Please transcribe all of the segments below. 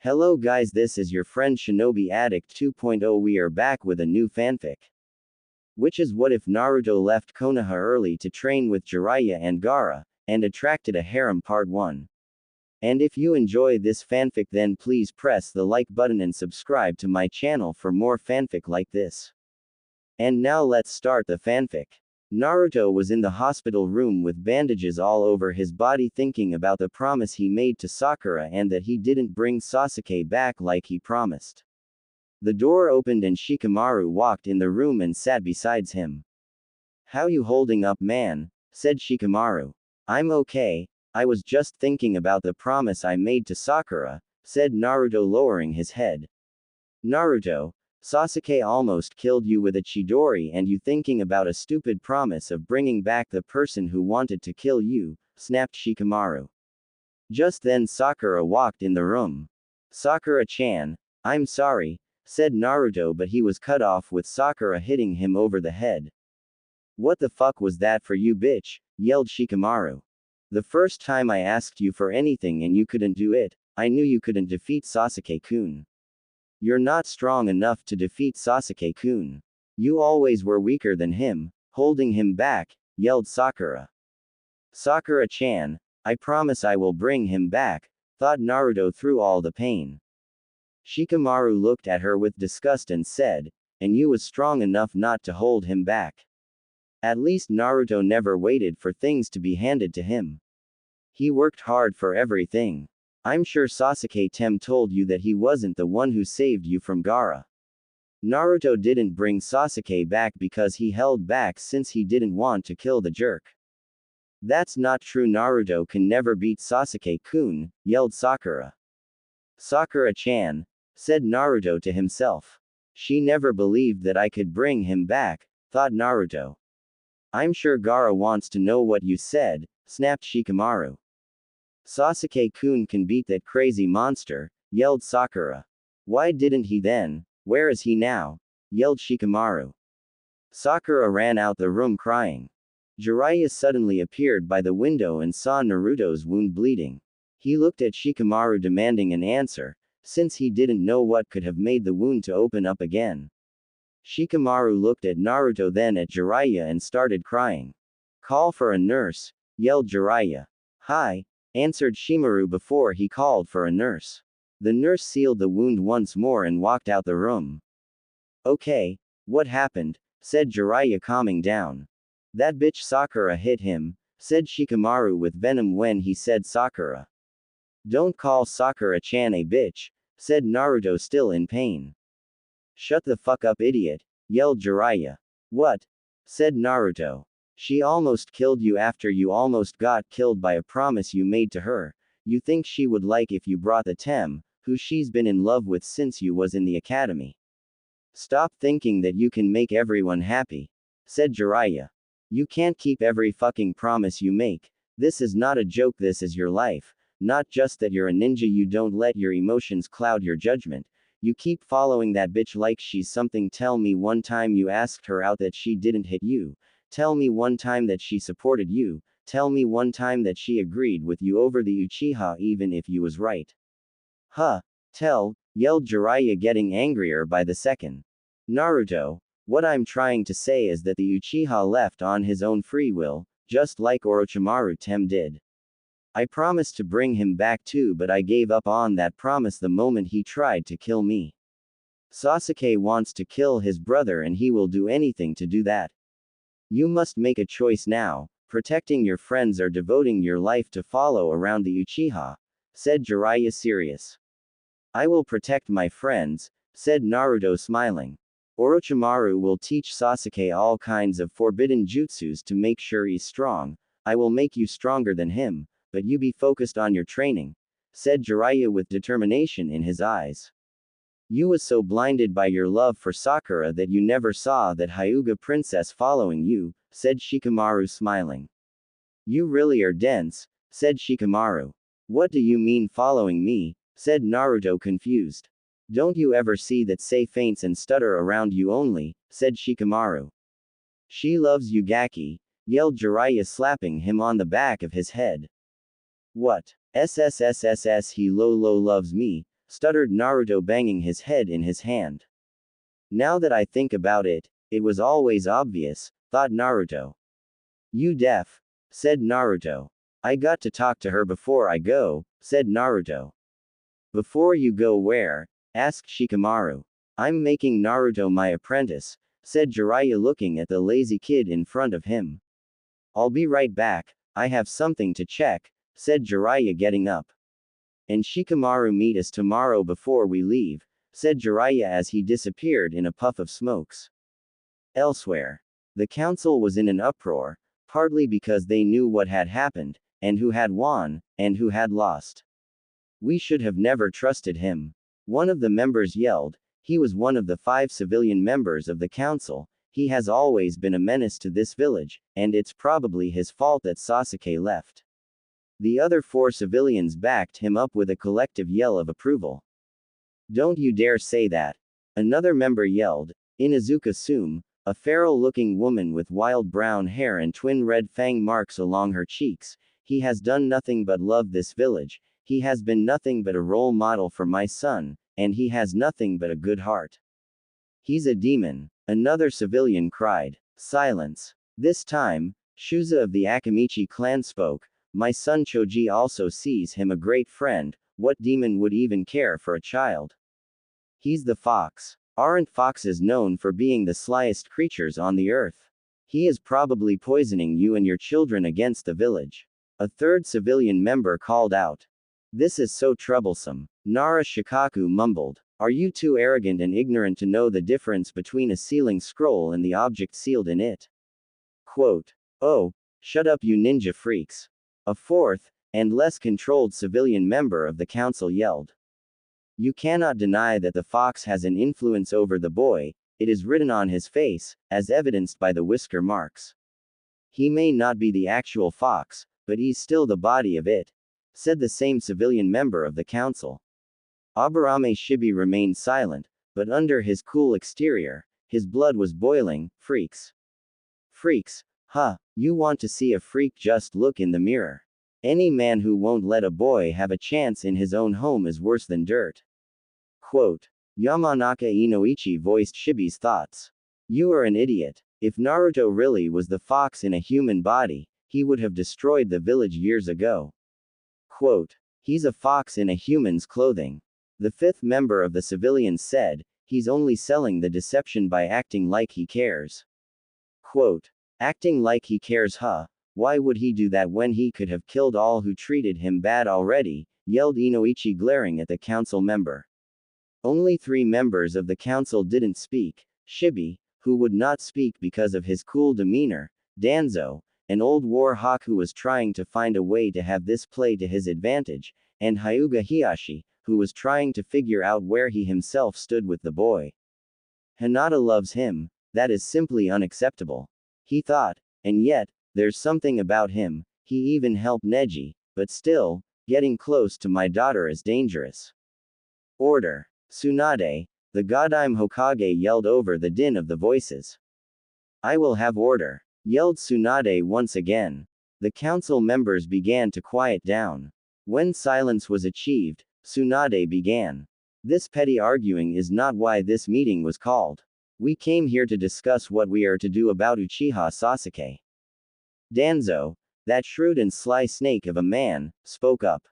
Hello guys, this is your friend Shinobi Addict 2.0. We are back with a new fanfic. Which is what if Naruto left Konoha early to train with Jiraiya and Gaara, and attracted a harem part 1. And if you enjoy this fanfic then please press the like button and subscribe to my channel for more fanfic like this. And now let's start the fanfic. Naruto was in the hospital room with bandages all over his body thinking about the promise he made to Sakura and that he didn't bring Sasuke back like he promised. The door opened and Shikamaru walked in the room and sat beside him. "How you holding up, man?" said Shikamaru. "I'm okay, I was just thinking about the promise I made to Sakura," said Naruto lowering his head. "Naruto, Sasuke almost killed you with a Chidori and you thinking about a stupid promise of bringing back the person who wanted to kill you," snapped Shikamaru. Just then Sakura walked in the room. "Sakura-chan, I'm sorry," said Naruto, but he was cut off with Sakura hitting him over the head. "What the fuck was that for you, bitch?" yelled Shikamaru. "The first time I asked you for anything and you couldn't do it, I knew you couldn't defeat Sasuke-kun. You're not strong enough to defeat Sasuke-kun. You always were weaker than him, holding him back," yelled Sakura. "Sakura-chan, I promise I will bring him back," thought Naruto through all the pain. Shikamaru looked at her with disgust and said, "And you was strong enough not to hold him back." At least Naruto never waited for things to be handed to him. He worked hard for everything. I'm sure Sasuke-tem told you that he wasn't the one who saved you from Gaara. Naruto didn't bring Sasuke back because he held back since he didn't want to kill the jerk. That's not true. Naruto can never beat Sasuke-kun, yelled Sakura. "Sakura-chan," said Naruto to himself. "She never believed that I could bring him back," thought Naruto. "I'm sure Gaara wants to know what you said," snapped Shikamaru. "Sasuke-kun can beat that crazy monster," yelled Sakura. "Why didn't he then? Where is he now?" yelled Shikamaru. Sakura ran out the room crying. Jiraiya suddenly appeared by the window and saw Naruto's wound bleeding. He looked at Shikamaru demanding an answer, since he didn't know what could have made the wound to open up again. Shikamaru looked at Naruto then at Jiraiya and started crying. "Call for a nurse," yelled Jiraiya. "Hi," answered Shimaru before he called for a nurse. The nurse sealed the wound once more and walked out the room. "Okay, what happened?" said Jiraiya calming down. "That bitch Sakura hit him," said Shikamaru with venom when he said Sakura. "Don't call Sakura-chan a bitch," said Naruto still in pain. "Shut the fuck up, idiot," yelled Jiraiya. "What?" said Naruto. "She almost killed you after you almost got killed by a promise you made to her. You think she would like if you brought the Tem, who she's been in love with since you was in the academy. Stop thinking that you can make everyone happy," said Jiraiya. "You can't keep every fucking promise you make. This is not a joke, this is your life. Not just that you're a ninja, you don't let your emotions cloud your judgment. You keep following that bitch like she's something. Tell me one time you asked her out that she didn't hit you. Tell me one time that she supported you. Tell me one time that she agreed with you over the Uchiha even if you was right." "Huh. Tell," yelled Jiraiya getting angrier by the second. "Naruto, what I'm trying to say is that the Uchiha left on his own free will, just like Orochimaru-tem did. I promised to bring him back too, but I gave up on that promise the moment he tried to kill me. Sasuke wants to kill his brother and he will do anything to do that. You must make a choice now, protecting your friends or devoting your life to follow around the Uchiha," said Jiraiya serious. "I will protect my friends," said Naruto smiling. "Orochimaru will teach Sasuke all kinds of forbidden jutsus to make sure he's strong. I will make you stronger than him, but you be focused on your training," said Jiraiya with determination in his eyes. "You was so blinded by your love for Sakura that you never saw that Hyuga princess following you," said Shikamaru smiling. "You really are dense," said Shikamaru. "What do you mean following me?" said Naruto confused. "Don't you ever see that say faints and stutter around you only," said Shikamaru. "She loves you, Gaki," yelled Jiraiya slapping him on the back of his head. "What? SSSSS he low loves me," stuttered Naruto, banging his head in his hand. Now that I think about it, it was always obvious, thought Naruto. You deaf? Said Naruto. I got to talk to her before I go, said Naruto. Before you go where? Asked Shikamaru. I'm making Naruto my apprentice, said Jiraiya, looking at the lazy kid in front of him. I'll be right back, I have something to check, said Jiraiya, getting up. And Shikamaru, meet us tomorrow before we leave, said Jiraiya as he disappeared in a puff of smokes. Elsewhere. The council was in an uproar, partly because they knew what had happened, and who had won, and who had lost. We should have never trusted him. One of the members yelled. He was one of the 5 civilian members of the council. He has always been a menace to this village, and it's probably his fault that Sasuke left. The other 4 civilians backed him up with a collective yell of approval. Don't you dare say that. Another member yelled. Inuzuka Sume, a feral-looking woman with wild brown hair and twin red fang marks along her cheeks. He has done nothing but love this village. He has been nothing but a role model for my son, and he has nothing but a good heart. He's a demon. Another civilian cried. Silence. This time, Shuza of the Akamichi clan spoke. My son Choji also sees him a great friend. What demon would even care for a child? He's the fox. Aren't foxes known for being the slyest creatures on the earth? He is probably poisoning you and your children against the village. A third civilian member called out. This is so troublesome. Nara Shikaku mumbled. Are you too arrogant and ignorant to know the difference between a sealing scroll and the object sealed in it? Quote. Oh, shut up, you ninja freaks. A fourth, and less controlled civilian member of the council yelled. You cannot deny that the fox has an influence over the boy. It is written on his face, as evidenced by the whisker marks. He may not be the actual fox, but he's still the body of it, said the same civilian member of the council. Aburame Shibi remained silent, but under his cool exterior, his blood was boiling. Freaks. Freaks, huh? You want to see a freak? Just look in the mirror. Any man who won't let a boy have a chance in his own home is worse than dirt. Quote. Yamanaka Inoichi voiced Shibi's thoughts. You are an idiot. If Naruto really was the fox in a human body, he would have destroyed the village years ago. Quote. He's a fox in a human's clothing. The 5th member of the civilians said. He's only selling the deception by acting like he cares. Quote. Acting like he cares, huh? Why would he do that when he could have killed all who treated him bad already? Yelled Inoichi, glaring at the council member. Only 3 members of the council didn't speak. Shibi, who would not speak because of his cool demeanor, Danzo, an old war hawk who was trying to find a way to have this play to his advantage, and Hyuga Hiyashi, who was trying to figure out where he himself stood with the boy. Hinata loves him, that is simply unacceptable. He thought, and yet, there's something about him, he even helped Neji, but still, getting close to my daughter is dangerous. Order. Tsunade, the Godime Hokage, yelled over the din of the voices. I will have order, yelled Tsunade once again. The council members began to quiet down. When silence was achieved, Tsunade began. This petty arguing is not why this meeting was called. We came here to discuss what we are to do about Uchiha Sasuke. Danzo, that shrewd and sly snake of a man, spoke up.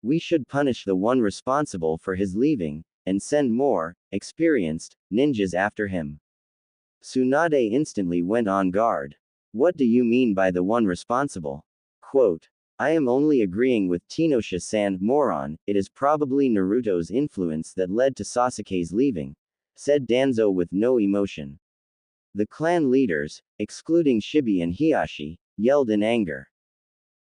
We should punish the one responsible for his leaving, and send more, experienced, ninjas after him. Tsunade instantly went on guard. What do you mean by the one responsible? Quote. I am only agreeing with Tenoshi-san, moron, it is probably Naruto's influence that led to Sasuke's leaving, said Danzo with no emotion. The clan leaders, excluding Shibi and Hiyashi, yelled in anger.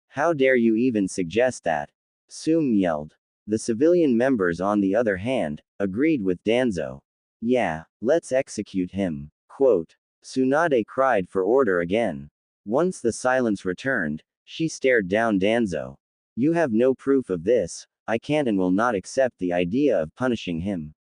How dare you even suggest that? Sume yelled. The civilian members, on the other hand, agreed with Danzo. Yeah, let's execute him. Quote. Tsunade cried for order again. Once the silence returned, she stared down Danzo. You have no proof of this, I can't and will not accept the idea of punishing him.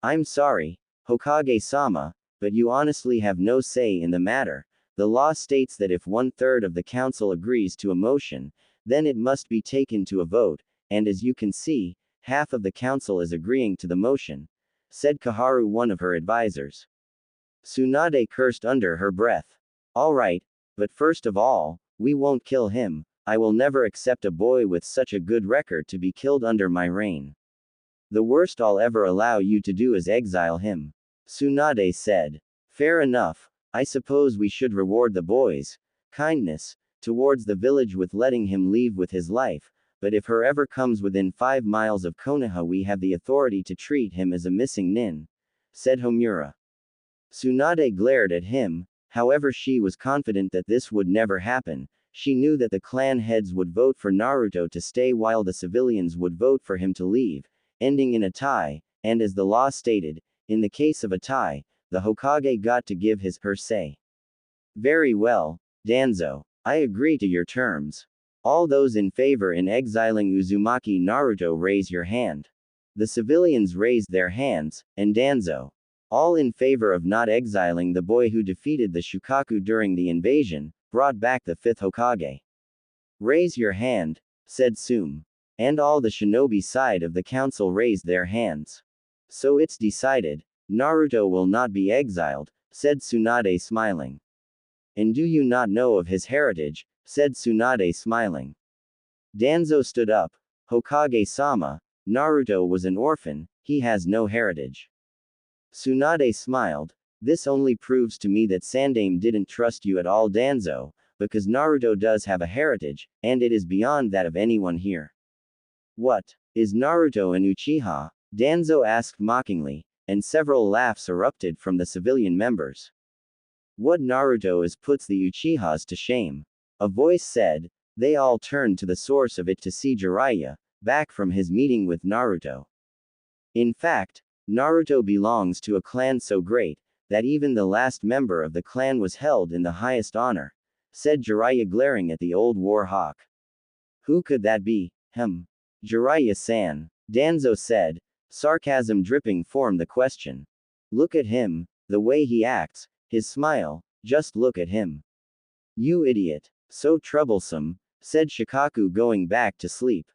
I'm sorry, Hokage-sama, but you honestly have no say in the matter. The law states that if 1/3 of the council agrees to a motion, then it must be taken to a vote, and as you can see, half of the council is agreeing to the motion, said Kaharu, one of her advisors. Tsunade cursed under her breath. All right, but first of all, we won't kill him. I will never accept a boy with such a good record to be killed under my reign. The worst I'll ever allow you to do is exile him. Tsunade said. Fair enough, I suppose we should reward the boy's kindness towards the village with letting him leave with his life, but if her ever comes within 5 miles of Konoha, we have the authority to treat him as a missing nin, said Homura. Tsunade glared at him. However, she was confident that this would never happen. She knew that the clan heads would vote for Naruto to stay while the civilians would vote for him to leave, ending in a tie, and as the law stated, in the case of a tie, the Hokage got to give her say. Very well, Danzo. I agree to your terms. All those in favor in exiling Uzumaki Naruto, raise your hand. The civilians raised their hands, and Danzo. All in favor of not exiling the boy who defeated the Shukaku during the invasion, brought back the 5th Hokage. Raise your hand, said Sum. And all the shinobi side of the council raised their hands. So it's decided. Naruto will not be exiled, said Tsunade, smiling. And do you not know of his heritage, said Tsunade, smiling. Danzo stood up. Hokage-sama, Naruto was an orphan, he has no heritage. Tsunade smiled. This only proves to me that Sandaime didn't trust you at all, Danzo, because Naruto does have a heritage, and it is beyond that of anyone here. What? Is Naruto an Uchiha? Danzo asked mockingly, and several laughs erupted from the civilian members. What Naruto is puts the Uchihas to shame. A voice said. They all turned to the source of it to see Jiraiya, back from his meeting with Naruto. In fact, Naruto belongs to a clan so great, that even the last member of the clan was held in the highest honor, said Jiraiya, glaring at the old war hawk. Who could that be? Jiraiya-san. Danzo said, sarcasm dripping from the question. Look at him, the way he acts, his smile, just look at him. You idiot. So troublesome, said Shikaku, going back to sleep.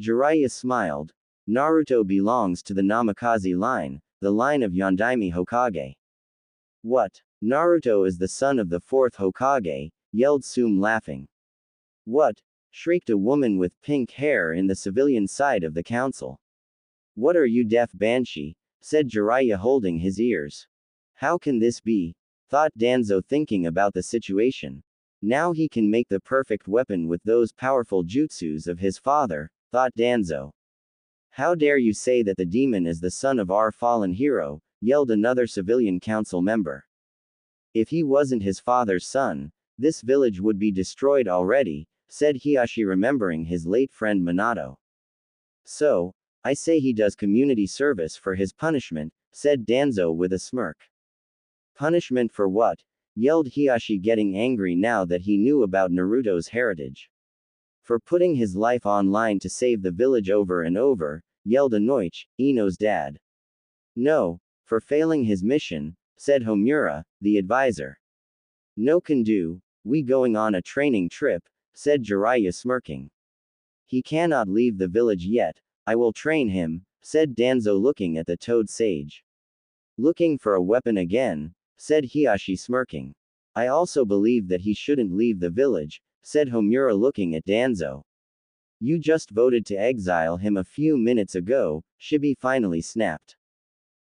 Jiraiya smiled. Naruto belongs to the Namikaze line, the line of Yondaime Hokage. What? Naruto is the son of the 4th Hokage, yelled Sum, laughing. What? Shrieked a woman with pink hair in the civilian side of the council. What are you, deaf banshee? Said Jiraiya, holding his ears. How can this be? Thought Danzo, thinking about the situation. Now he can make the perfect weapon with those powerful jutsus of his father, thought Danzo. How dare you say that the demon is the son of our fallen hero, yelled another civilian council member. If he wasn't his father's son, this village would be destroyed already, said Hiashi, remembering his late friend Minato. So, I say he does community service for his punishment, said Danzo with a smirk. Punishment for what? Yelled Hiashi, getting angry now that he knew about Naruto's heritage. For putting his life online to save the village over and over, yelled Inoichi, Ino's dad. No, for failing his mission, said Homura, the advisor. No can do, we going on a training trip, said Jiraiya, smirking. He cannot leave the village yet, I will train him, said Danzo, looking at the toad sage. Looking for a weapon again, said Hiashi, smirking. I also believe that he shouldn't leave the village, said Homura, looking at Danzo. You just voted to exile him a few minutes ago, Shibi finally snapped.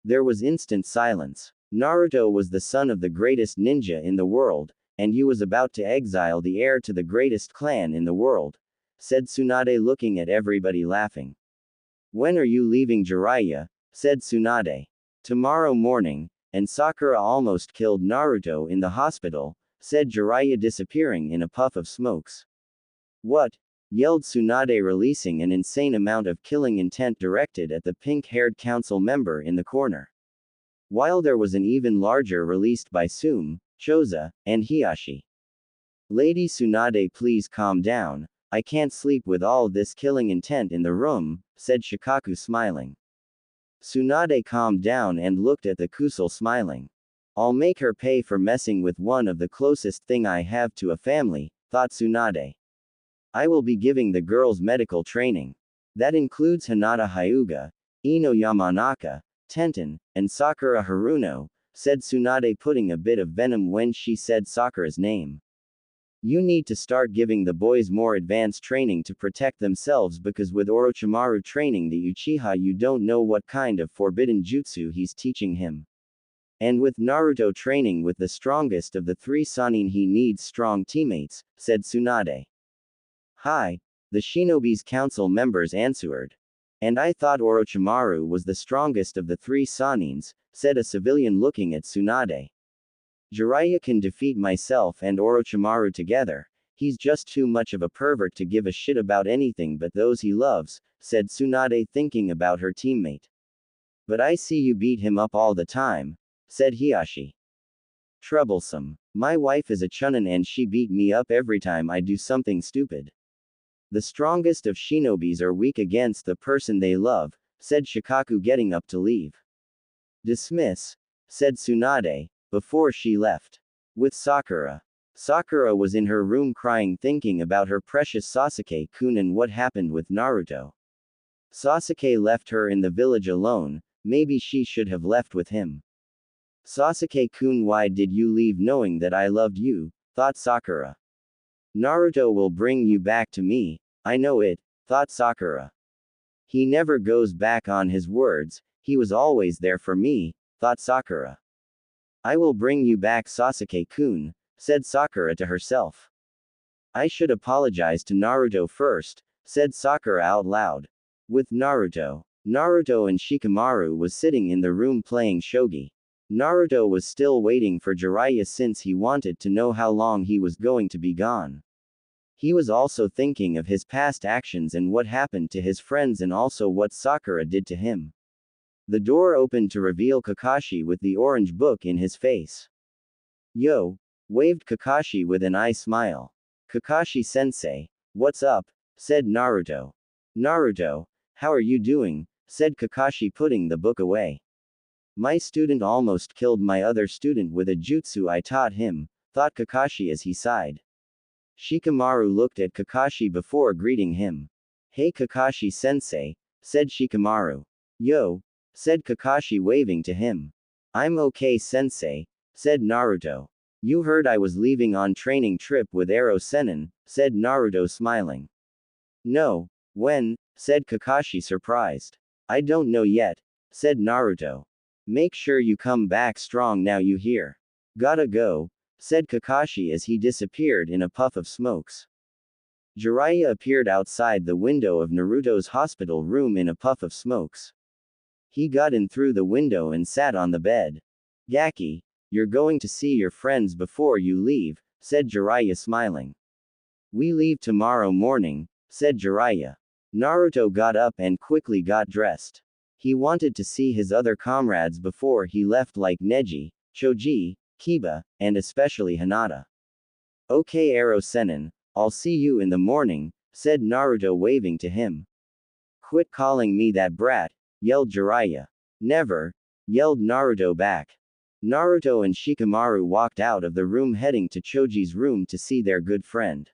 There was instant silence. Naruto was the son of the greatest ninja in the world, and you was about to exile the heir to the greatest clan in the world, said Tsunade, looking at everybody, laughing. When are you leaving, Jiraiya? Said Tsunade. Tomorrow morning, and Sakura almost killed Naruto in the hospital, said Jiraiya, disappearing in a puff of smokes. What? Yelled Tsunade, releasing an insane amount of killing intent directed at the pink-haired council member in the corner. While there was an even larger released by Sum, Choza, and Hiashi. Lady Tsunade, please calm down, I can't sleep with all this killing intent in the room, said Shikaku, smiling. Tsunade calmed down and looked at the Kusal, smiling. I'll make her pay for messing with one of the closest thing I have to a family, thought Tsunade. I will be giving the girls medical training. That includes Hinata Hyuga, Ino Yamanaka, Tenten, and Sakura Haruno, said Tsunade, putting a bit of venom when she said Sakura's name. You need to start giving the boys more advanced training to protect themselves, because with Orochimaru training the Uchiha you don't know what kind of forbidden jutsu he's teaching him. And with Naruto training with the strongest of the three Sannin he needs strong teammates, said Tsunade. Hi, the Shinobi's council members answered. And I thought Orochimaru was the strongest of the three Sannins, said a civilian looking at Tsunade. Jiraiya can defeat myself and Orochimaru together. He's just too much of a pervert to give a shit about anything but those he loves, said Tsunade, thinking about her teammate. But I see you beat him up all the time, said Hiashi. Troublesome. My wife is a chunin and she beat me up every time I do something stupid. The strongest of shinobis are weak against the person they love, said Shikaku, getting up to leave. Dismiss, said Tsunade, before she left. With Sakura. Sakura was in her room crying, thinking about her precious Sasuke-kun and what happened with Naruto. Sasuke left her in the village alone, maybe she should have left with him. Sasuke-kun, why did you leave knowing that I loved you, thought Sakura. Naruto will bring you back to me, I know it, thought Sakura. He never goes back on his words, he was always there for me, thought Sakura. I will bring you back, Sasuke-kun, said Sakura to herself. I should apologize to Naruto first, said Sakura out loud. With Naruto. Naruto and Shikamaru was sitting in the room playing shogi. Naruto was still waiting for Jiraiya since he wanted to know how long he was going to be gone. He was also thinking of his past actions and what happened to his friends and also what Sakura did to him. The door opened to reveal Kakashi with the orange book in his face. Yo! Waved Kakashi with an eye smile. Kakashi-sensei, what's up? Said Naruto. Naruto, how are you doing? Said Kakashi, putting the book away. My student almost killed my other student with a jutsu I taught him, thought Kakashi as he sighed. Shikamaru looked at Kakashi before greeting him. Hey Kakashi-sensei, said Shikamaru. Yo! Said Kakashi, waving to him. I'm okay, sensei, said Naruto. You heard I was leaving on training trip with Ero Sennin, said Naruto, smiling. No, when? Said Kakashi, surprised. I don't know yet, said Naruto. Make sure you come back strong now, you hear? Gotta go, said Kakashi as he disappeared in a puff of smokes. Jiraiya appeared outside the window of Naruto's hospital room in a puff of smokes. He got in through the window and sat on the bed. Gaki, you're going to see your friends before you leave, said Jiraiya, smiling. We leave tomorrow morning, said Jiraiya. Naruto got up and quickly got dressed. He wanted to see his other comrades before he left, like Neji, Choji, Kiba, and especially Hinata. Okay, Ero Sennin, I'll see you in the morning, said Naruto, waving to him. Quit calling me that brat, yelled Jiraiya. Never, yelled Naruto back. Naruto and Shikamaru walked out of the room, heading to Choji's room to see their good friend.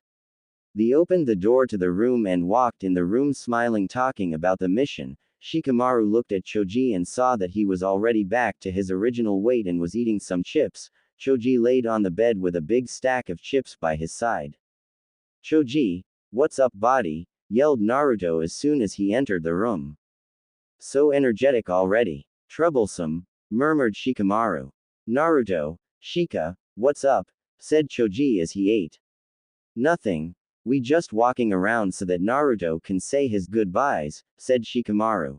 They opened the door to the room and walked in the room, smiling, talking about the mission. Shikamaru looked at Choji and saw that he was already back to his original weight and was eating some chips. Choji laid on the bed with a big stack of chips by his side. Choji, what's up, body? Yelled Naruto as soon as he entered the room. So energetic already. Troublesome, murmured Shikamaru. Naruto, Shika, what's up? Said Choji as he ate. Nothing. We just walking around so that Naruto can say his goodbyes, said Shikamaru.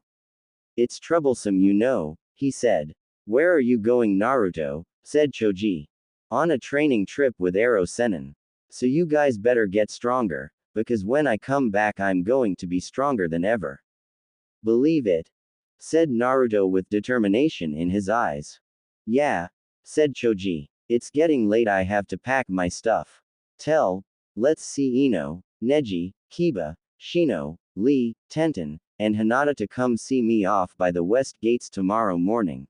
It's troublesome, you know, he said. Where are you going, Naruto? Said Choji. On a training trip with Ero Sennin. So you guys better get stronger, because when I come back I'm going to be stronger than ever. Believe it? Said Naruto with determination in his eyes. Yeah, said Choji. It's getting late, I have to pack my stuff. Let's see Ino, Neji, Kiba, Shino, Lee, Tenten, and Hinata to come see me off by the west gates tomorrow morning.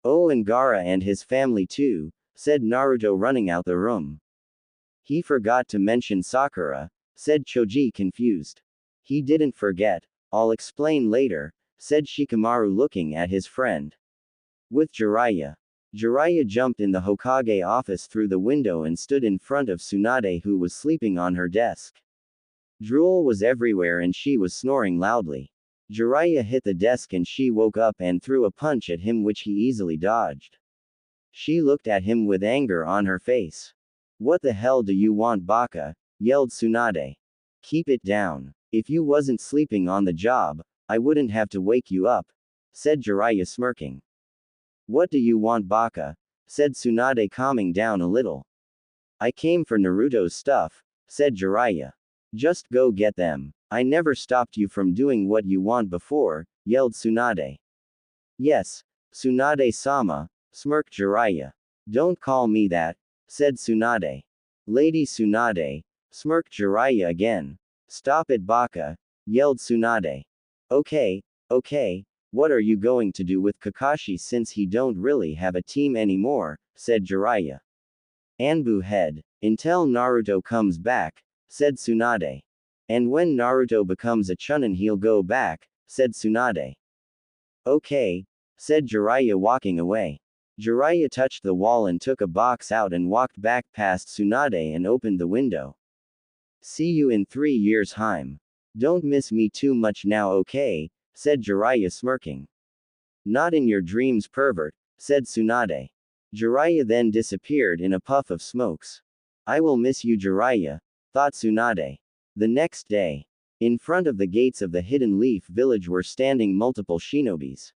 Oh, and Gaara and his family too, said Naruto, running out the room. He forgot to mention Sakura, said Choji, confused. He didn't forget. I'll explain later, said Shikamaru looking at his friend. With Jiraiya. Jiraiya jumped in the Hokage office through the window and stood in front of Tsunade, who was sleeping on her desk. Drool was everywhere and she was snoring loudly. Jiraiya hit the desk and she woke up and threw a punch at him, which he easily dodged. She looked at him with anger on her face. What the hell do you want, Baka? Yelled Tsunade. Keep it down. If you wasn't sleeping on the job, I wouldn't have to wake you up, said Jiraiya smirking. What do you want, Baka? Said Tsunade, calming down a little. I came for Naruto's stuff, said Jiraiya. Just go get them. I never stopped you from doing what you want before, yelled Tsunade. Yes, Tsunade-sama, smirked Jiraiya. Don't call me that, said Tsunade. Lady Tsunade, smirked Jiraiya again. Stop it, Baka, yelled Tsunade. Okay, what are you going to do with Kakashi since he don't really have a team anymore, said Jiraiya. Anbu head. Until Naruto comes back, said Tsunade. And when Naruto becomes a chunin he'll go back, said Tsunade. Okay, said Jiraiya, walking away. Jiraiya touched the wall and took a box out and walked back past Tsunade and opened the window. See you in 3 years, Harem. Don't miss me too much now, okay, said Jiraiya smirking. Not in your dreams, pervert, said Tsunade. Jiraiya then disappeared in a puff of smokes. I will miss you, Jiraiya, thought Tsunade. The next day, in front of the gates of the Hidden Leaf village were standing multiple shinobis.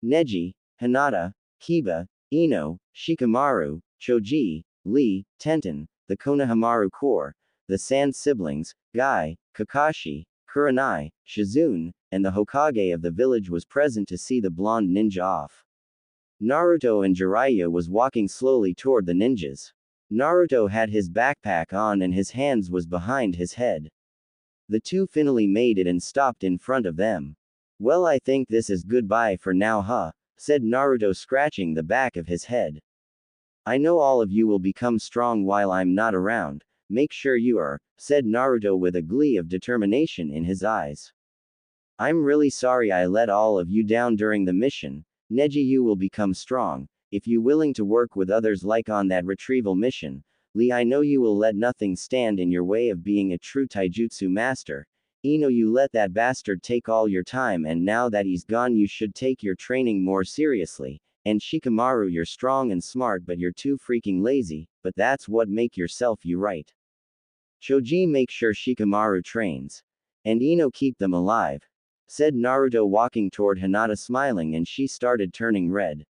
Neji, Hinata, Kiba, Ino, Shikamaru, Choji, Lee, Tenten, the Konohamaru Corps, the Sand siblings, Guy, Kakashi, Kurenai, Shizune, and the Hokage of the village was present to see the blonde ninja off. Naruto and Jiraiya was walking slowly toward the ninjas. Naruto had his backpack on and his hands was behind his head. The two finally made it and stopped in front of them. Well, I think this is goodbye for now, huh? Said Naruto, scratching the back of his head. I know all of you will become strong while I'm not around. Make sure you are, said Naruto with a glee of determination in his eyes. I'm really sorry I let all of you down during the mission. Neji, you will become strong, if you willing to work with others like on that retrieval mission. Lee, I know you will let nothing stand in your way of being a true taijutsu master. Ino, you let that bastard take all your time, and now that he's gone you should take your training more seriously. And Shikamaru, you're strong and smart but you're too freaking lazy, but that's what make yourself you right. Choji, make sure Shikamaru trains. And Ino, keep them alive, said Naruto, walking toward Hinata smiling, and she started turning red.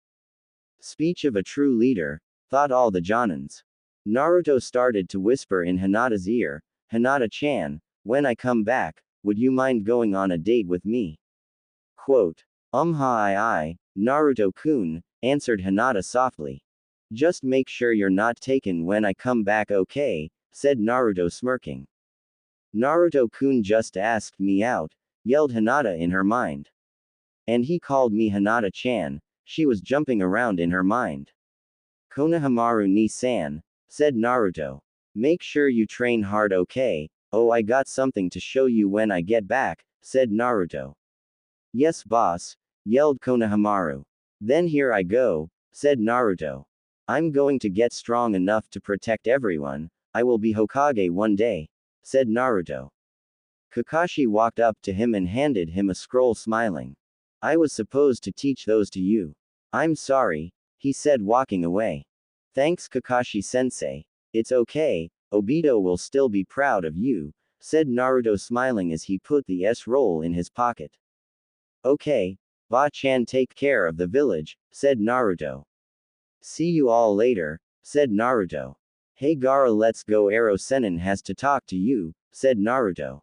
Speech of a true leader, thought all the Jonins. Naruto started to whisper in Hinata's ear, Hinata-chan, when I come back, would you mind going on a date with me? Quote. I, Naruto-kun, answered Hinata softly. Just make sure you're not taken when I come back, okay, said Naruto smirking. Naruto-kun just asked me out, yelled Hinata in her mind. And he called me Hinata-chan, she was jumping around in her mind. Konohamaru ni-san, said Naruto. Make sure you train hard, okay? Oh, I got something to show you when I get back, said Naruto. Yes, boss, yelled Konohamaru. Then here I go, said Naruto. I'm going to get strong enough to protect everyone. I will be Hokage one day, said Naruto. Kakashi walked up to him and handed him a scroll, smiling. I was supposed to teach those to you. I'm sorry, he said, walking away. Thanks, Kakashi-sensei. It's okay, Obito will still be proud of you, said Naruto, smiling as he put the scroll in his pocket. Okay, Ba-chan, take care of the village, said Naruto. See you all later, said Naruto. Hey Gaara, let's go, Ero Sennin has to talk to you, said Naruto.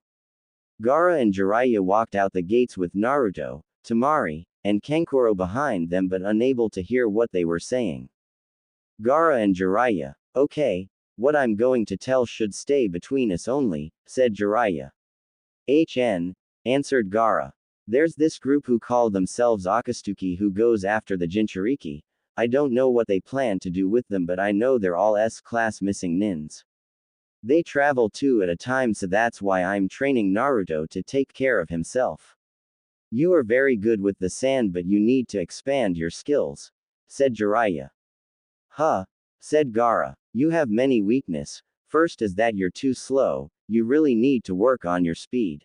Gaara and Jiraiya walked out the gates with Naruto, Temari, and Kankuro behind them, but unable to hear what they were saying. Gaara and Jiraiya, okay, what I'm going to tell should stay between us only, said Jiraiya. HN, answered Gaara. There's this group who call themselves Akatsuki who goes after the Jinchuriki. I don't know what they plan to do with them, but I know they're all S-class missing nins. They travel 2 at a time, so that's why I'm training Naruto to take care of himself. You are very good with the sand, but you need to expand your skills, said Jiraiya. Huh, said Gaara. You have many weaknesses. First is that you're too slow, you really need to work on your speed.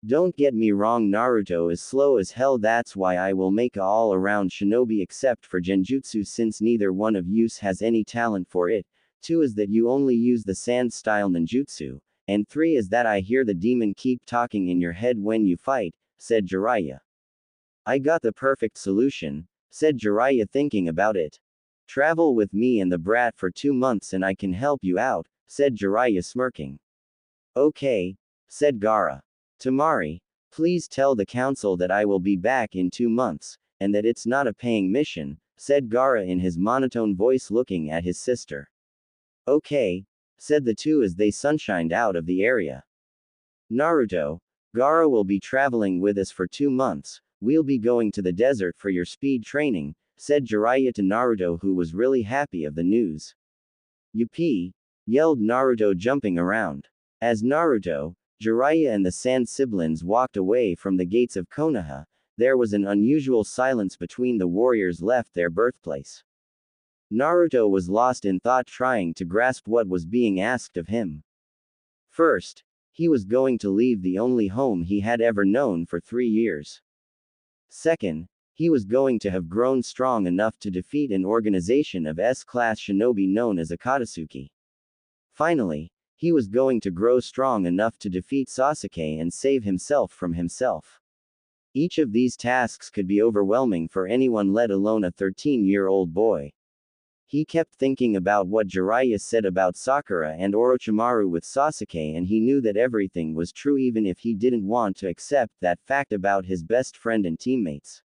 Don't get me wrong, Naruto is slow as hell, that's why I will make a all-around shinobi except for genjutsu since neither one of you has any talent for it. 2 is that you only use the sand style ninjutsu. And 3 is that I hear the demon keep talking in your head when you fight, said Jiraiya. I got the perfect solution, said Jiraiya thinking about it. Travel with me and the brat for 2 months and I can help you out, said Jiraiya smirking. Okay, said Gaara. Tamari, please tell the council that I will be back in 2 months, and that it's not a paying mission, said Gaara in his monotone voice looking at his sister. Okay, said the two as they sunshined out of the area. Naruto, Gaara will be traveling with us for 2 months, we'll be going to the desert for your speed training, said Jiraiya to Naruto, who was really happy of the news. Yippee! Yelled Naruto, jumping around. As Naruto, Jiraiya and the Sand siblings walked away from the gates of Konoha, there was an unusual silence between the warriors left their birthplace. Naruto was lost in thought, trying to grasp what was being asked of him. First, he was going to leave the only home he had ever known for 3 years. Second, he was going to have grown strong enough to defeat an organization of S-class shinobi known as Akatsuki. Finally, he was going to grow strong enough to defeat Sasuke and save himself from himself. Each of these tasks could be overwhelming for anyone, let alone a 13-year-old boy. He kept thinking about what Jiraiya said about Sakura and Orochimaru with Sasuke, and he knew that everything was true even if he didn't want to accept that fact about his best friend and teammates.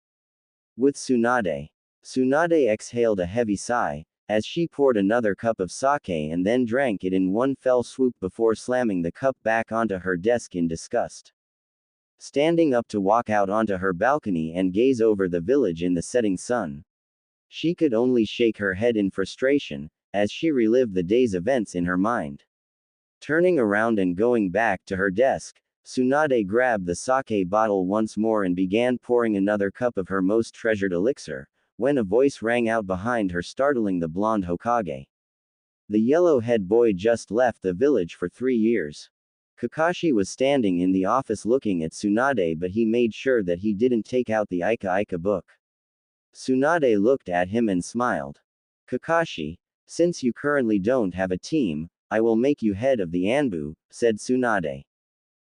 With Tsunade. Tsunade exhaled a heavy sigh, as she poured another cup of sake and then drank it in one fell swoop before slamming the cup back onto her desk in disgust. Standing up to walk out onto her balcony and gaze over the village in the setting sun. She could only shake her head in frustration, as she relived the day's events in her mind. Turning around and going back to her desk, Tsunade grabbed the sake bottle once more and began pouring another cup of her most treasured elixir, when a voice rang out behind her, startling the blonde Hokage. The yellow-head boy just left the village for 3 years. Kakashi was standing in the office looking at Tsunade, but he made sure that he didn't take out the Ika Ika book. Tsunade looked at him and smiled. Kakashi, since you currently don't have a team, I will make you head of the Anbu, said Tsunade.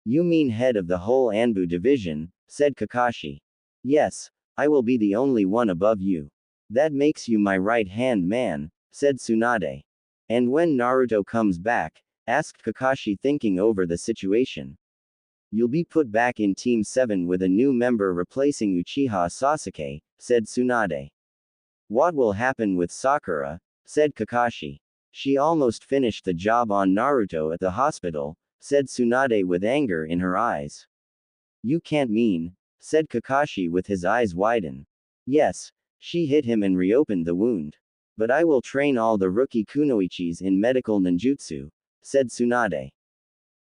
You mean head of the whole Anbu division, said Kakashi. Yes, I will be the only one above you. That makes you my right-hand man, said Tsunade. And when Naruto comes back, asked Kakashi, thinking over the situation. You'll be put back in Team 7 with a new member replacing Uchiha Sasuke, said Tsunade. What will happen with Sakura? Said Kakashi. She almost finished the job on Naruto at the hospital, said Tsunade with anger in her eyes. You can't mean, said Kakashi with his eyes widen. Yes, she hit him and reopened the wound. But I will train all the rookie kunoichis in medical ninjutsu, said Tsunade.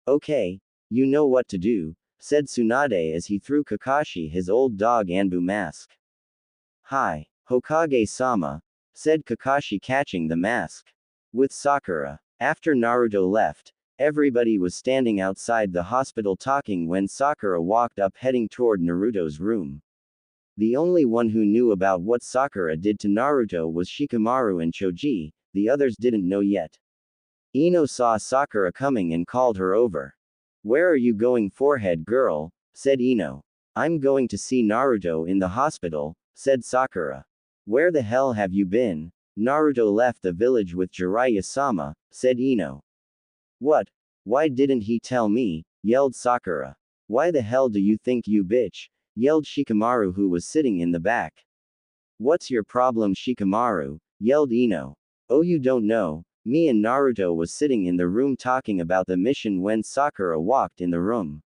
Okay, you know what to do, said Tsunade as he threw Kakashi his old dog Anbu mask. Hi, Hokage-sama, said Kakashi, catching the mask. With Sakura. After Naruto left, everybody was standing outside the hospital talking when Sakura walked up heading toward Naruto's room. The only one who knew about what Sakura did to Naruto was Shikamaru and Choji, the others didn't know yet. Ino saw Sakura coming and called her over. Where are you going, forehead girl? Said Ino. I'm going to see Naruto in the hospital, said Sakura. Where the hell have you been? Naruto left the village with Jiraiya-sama, said Ino. What? Why didn't he tell me? Yelled Sakura. Why the hell do you think, you bitch? Yelled Shikamaru, who was sitting in the back. What's your problem, Shikamaru? Yelled Ino. Oh, you don't know. Me and Naruto was sitting in the room talking about the mission when Sakura walked in the room.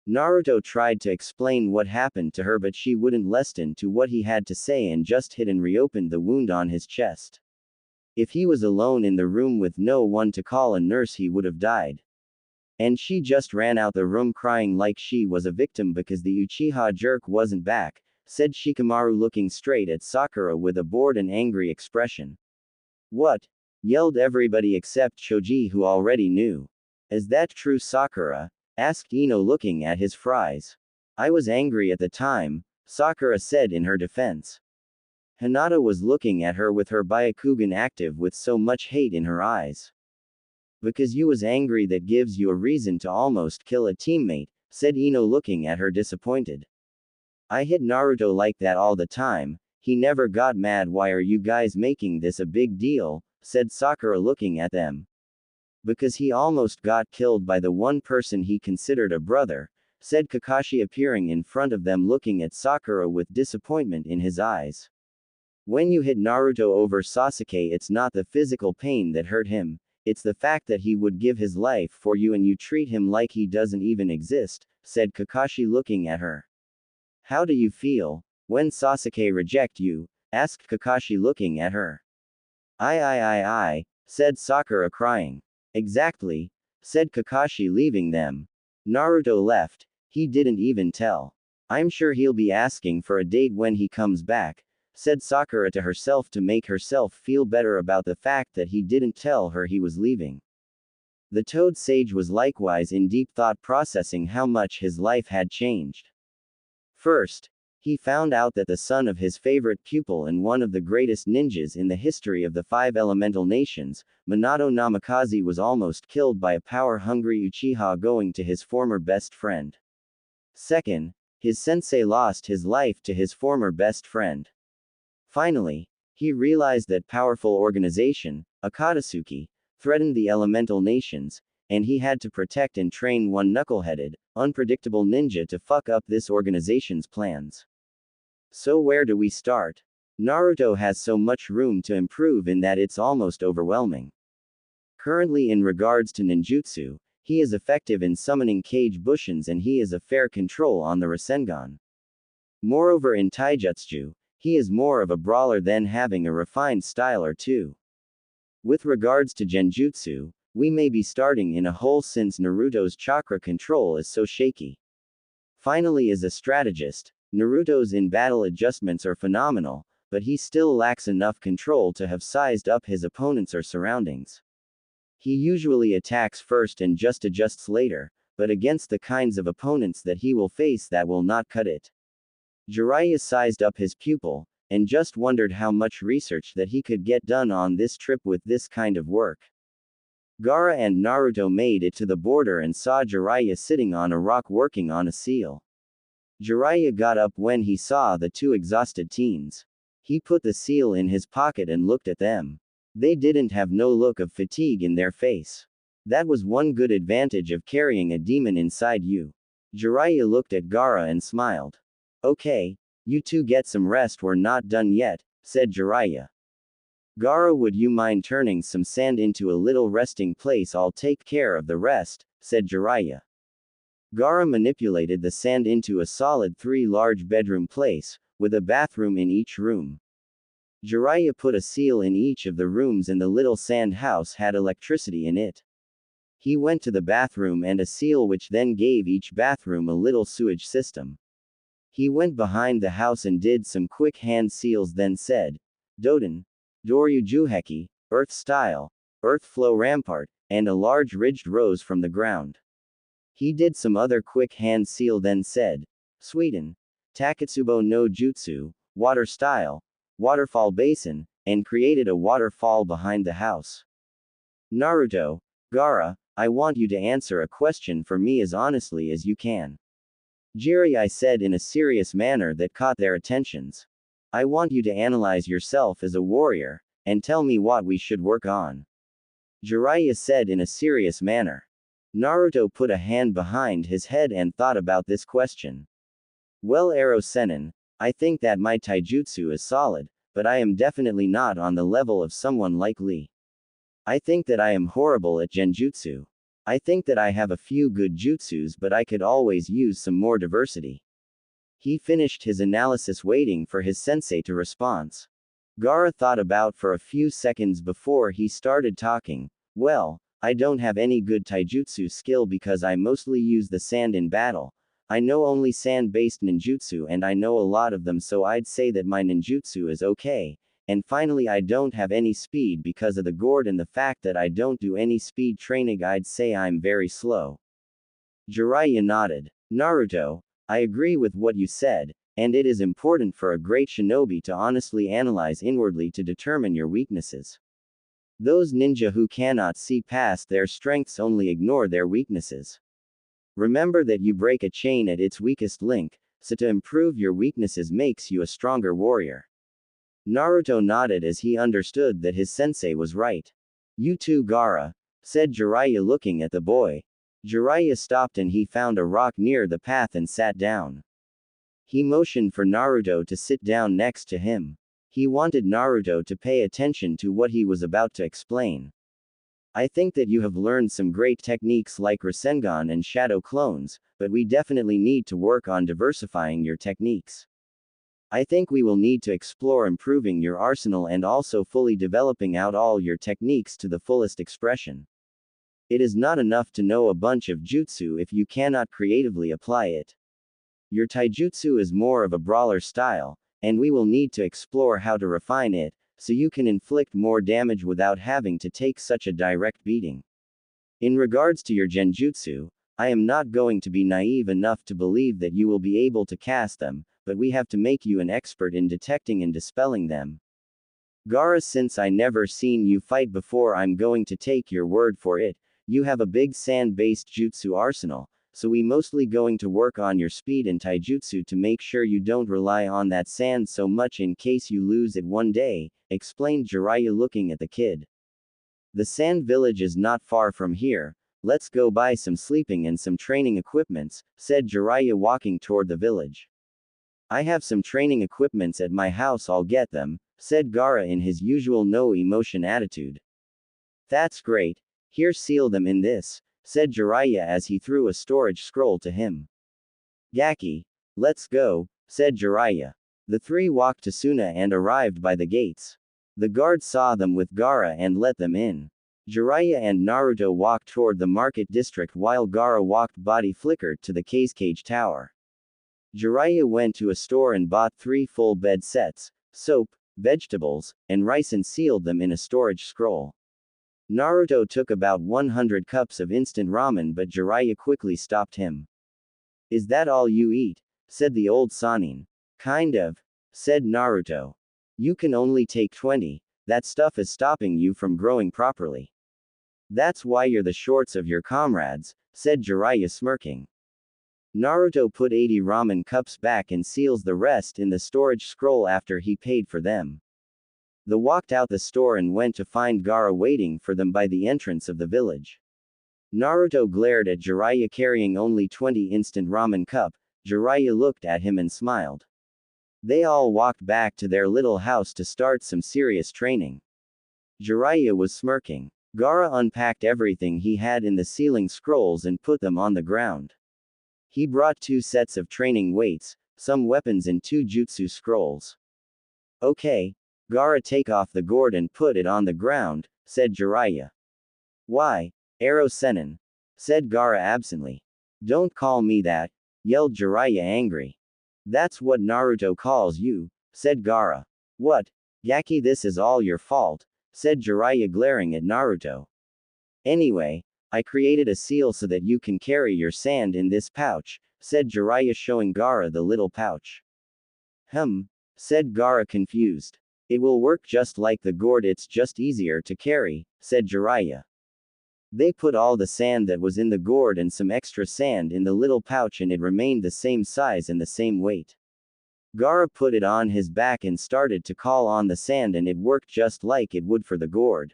Naruto tried to explain what happened to her, but she wouldn't listen to what he had to say and just hit and reopened the wound on his chest. If he was alone in the room with no one to call a nurse, he would have died. And she just ran out the room crying like she was a victim because the Uchiha jerk wasn't back, said Shikamaru looking straight at Sakura with a bored and angry expression. What? Yelled everybody except Choji, who already knew. Is that true, Sakura? Asked Ino looking at his fries. I was angry at the time, Sakura said in her defense. Hinata was looking at her with her Byakugan active with so much hate in her eyes. Because you was angry, that gives you a reason to almost kill a teammate, said Ino looking at her disappointed. I hit Naruto like that all the time, he never got mad. Why are you guys making this a big deal, said Sakura looking at them. Because he almost got killed by the one person he considered a brother, said Kakashi appearing in front of them looking at Sakura with disappointment in his eyes. When you hit Naruto over Sasuke, it's not the physical pain that hurt him, it's the fact that he would give his life for you and you treat him like he doesn't even exist, said Kakashi looking at her. How do you feel when Sasuke reject you? Asked Kakashi looking at her. I, said Sakura crying. Exactly, said Kakashi leaving them. Naruto left, he didn't even tell. I'm sure he'll be asking for a date when he comes back, said Sakura to herself to make herself feel better about the fact that he didn't tell her he was leaving. The Toad Sage was likewise in deep thought, processing how much his life had changed. First, he found out that the son of his favorite pupil and one of the greatest ninjas in the history of the 5 elemental nations, Minato Namikaze, was almost killed by a power-hungry Uchiha going to his former best friend. Second, his sensei lost his life to his former best friend. Finally, he realized that powerful organization, Akatsuki, threatened the elemental nations, and he had to protect and train one knuckleheaded, unpredictable ninja to fuck up this organization's plans. So where do we start? Naruto has so much room to improve in that it's almost overwhelming. Currently, in regards to ninjutsu, he is effective in summoning Kage Bushins and he is a fair control on the Rasengan. Moreover, in Taijutsu, he is more of a brawler than having a refined style or two. With regards to Genjutsu, we may be starting in a hole since Naruto's chakra control is so shaky. Finally, as a strategist, Naruto's in-battle adjustments are phenomenal, but he still lacks enough control to have sized up his opponents or surroundings. He usually attacks first and just adjusts later, but against the kinds of opponents that he will face, that will not cut it. Jiraiya sized up his pupil, and just wondered how much research that he could get done on this trip with this kind of work. Gaara and Naruto made it to the border and saw Jiraiya sitting on a rock working on a seal. Jiraiya got up when he saw the two exhausted teens. He put the seal in his pocket and looked at them. They didn't have no look of fatigue in their face. That was one good advantage of carrying a demon inside you. Jiraiya looked at Gaara and smiled. Okay, you two get some rest, we're not done yet, said Jiraiya. Gaara, would you mind turning some sand into a little resting place? I'll take care of the rest, said Jiraiya. Gaara manipulated the sand into a solid 3 large bedroom place, with a bathroom in each room. Jiraiya put a seal in each of the rooms and the little sand house had electricity in it. He went to the bathroom and a seal, which then gave each bathroom a little sewage system. He went behind the house and did some quick hand seals, then said, Doden, Doryu Juheki, Earth Style, Earth Flow Rampart, and a large ridged rose from the ground. He did some other quick hand seal, then said, Sweden, Taketsubo no Jutsu, Water Style, Waterfall Basin, and created a waterfall behind the house. Naruto, Gaara, I want you to answer a question for me as honestly as you can. Jiraiya said in a serious manner that caught their attentions. I want you to analyze yourself as a warrior, and tell me what we should work on. Jiraiya said in a serious manner. Naruto put a hand behind his head and thought about this question. Well, Ero Sennin, I think that my taijutsu is solid, but I am definitely not on the level of someone like Lee. I think that I am horrible at genjutsu. I think that I have a few good jutsus, but I could always use some more diversity. He finished his analysis waiting for his sensei to respond. Gaara thought about for a few seconds before he started talking. Well, I don't have any good taijutsu skill because I mostly use the sand in battle. I know only sand-based ninjutsu and I know a lot of them, so I'd say that my ninjutsu is okay. And finally, I don't have any speed because of the gourd and the fact that I don't do any speed training. I'd say I'm very slow. Jiraiya nodded. Naruto, I agree with what you said, and it is important for a great shinobi to honestly analyze inwardly to determine your weaknesses. Those ninja who cannot see past their strengths only ignore their weaknesses. Remember that you break a chain at its weakest link, so to improve your weaknesses makes you a stronger warrior. Naruto nodded as he understood that his sensei was right. You too, Gaara, said Jiraiya looking at the boy. Jiraiya stopped and he found a rock near the path and sat down. He motioned for Naruto to sit down next to him. He wanted Naruto to pay attention to what he was about to explain. I think that you have learned some great techniques like Rasengan and Shadow Clones, but we definitely need to work on diversifying your techniques. I think we will need to explore improving your arsenal and also fully developing out all your techniques to the fullest expression. It is not enough to know a bunch of jutsu if you cannot creatively apply it. Your taijutsu is more of a brawler style, and we will need to explore how to refine it, so you can inflict more damage without having to take such a direct beating. In regards to your genjutsu, I am not going to be naive enough to believe that you will be able to cast them, but we have to make you an expert in detecting and dispelling them. Gaara, since I never seen you fight before, I'm going to take your word for it. You have a big sand-based jutsu arsenal, so we mostly going to work on your speed and taijutsu to make sure you don't rely on that sand so much in case you lose it one day, explained Jiraiya looking at the kid. The sand village is not far from here. Let's go buy some sleeping and some training equipments, said Jiraiya walking toward the village. I have some training equipments at my house, I'll get them, said Gaara in his usual no emotion attitude. That's great. Here, seal them in this, said Jiraiya as he threw a storage scroll to him. Gaki, let's go, said Jiraiya. The three walked to Suna and arrived by the gates. The guard saw them with Gaara and let them in. Jiraiya and Naruto walked toward the market district while Gaara walked body flickered to the cage tower. Jiraiya went to a store and bought 3 full bed sets, soap, vegetables, and rice and sealed them in a storage scroll. Naruto took about 100 cups of instant ramen, but Jiraiya quickly stopped him. Is that all you eat? Said the old Sanin. Kind of, said Naruto. You can only take 20, that stuff is stopping you from growing properly. That's why you're the shorts of your comrades, said Jiraiya smirking. Naruto put 80 ramen cups back and seals the rest in the storage scroll after he paid for them. They walked out the store and went to find Gaara waiting for them by the entrance of the village. Naruto glared at Jiraiya carrying only 20 instant ramen cup. Jiraiya looked at him and smiled. They all walked back to their little house to start some serious training. Jiraiya was smirking. Gaara unpacked everything he had in the sealing scrolls and put them on the ground. He brought 2 sets of training weights, some weapons and 2 jutsu scrolls. Okay. Gaara, take off the gourd and put it on the ground, said Jiraiya. Why? Arrow Sennin, said Gaara absently. Don't call me that, yelled Jiraiya angry. That's what Naruto calls you, said Gaara. What? Gaki, this is all your fault, said Jiraiya glaring at Naruto. Anyway, I created a seal so that you can carry your sand in this pouch, said Jiraiya showing Gaara the little pouch. Said Gaara confused. It will work just like the gourd, it's just easier to carry, said Jiraiya. They put all the sand that was in the gourd and some extra sand in the little pouch and it remained the same size and the same weight. Gaara put it on his back and started to call on the sand and it worked just like it would for the gourd.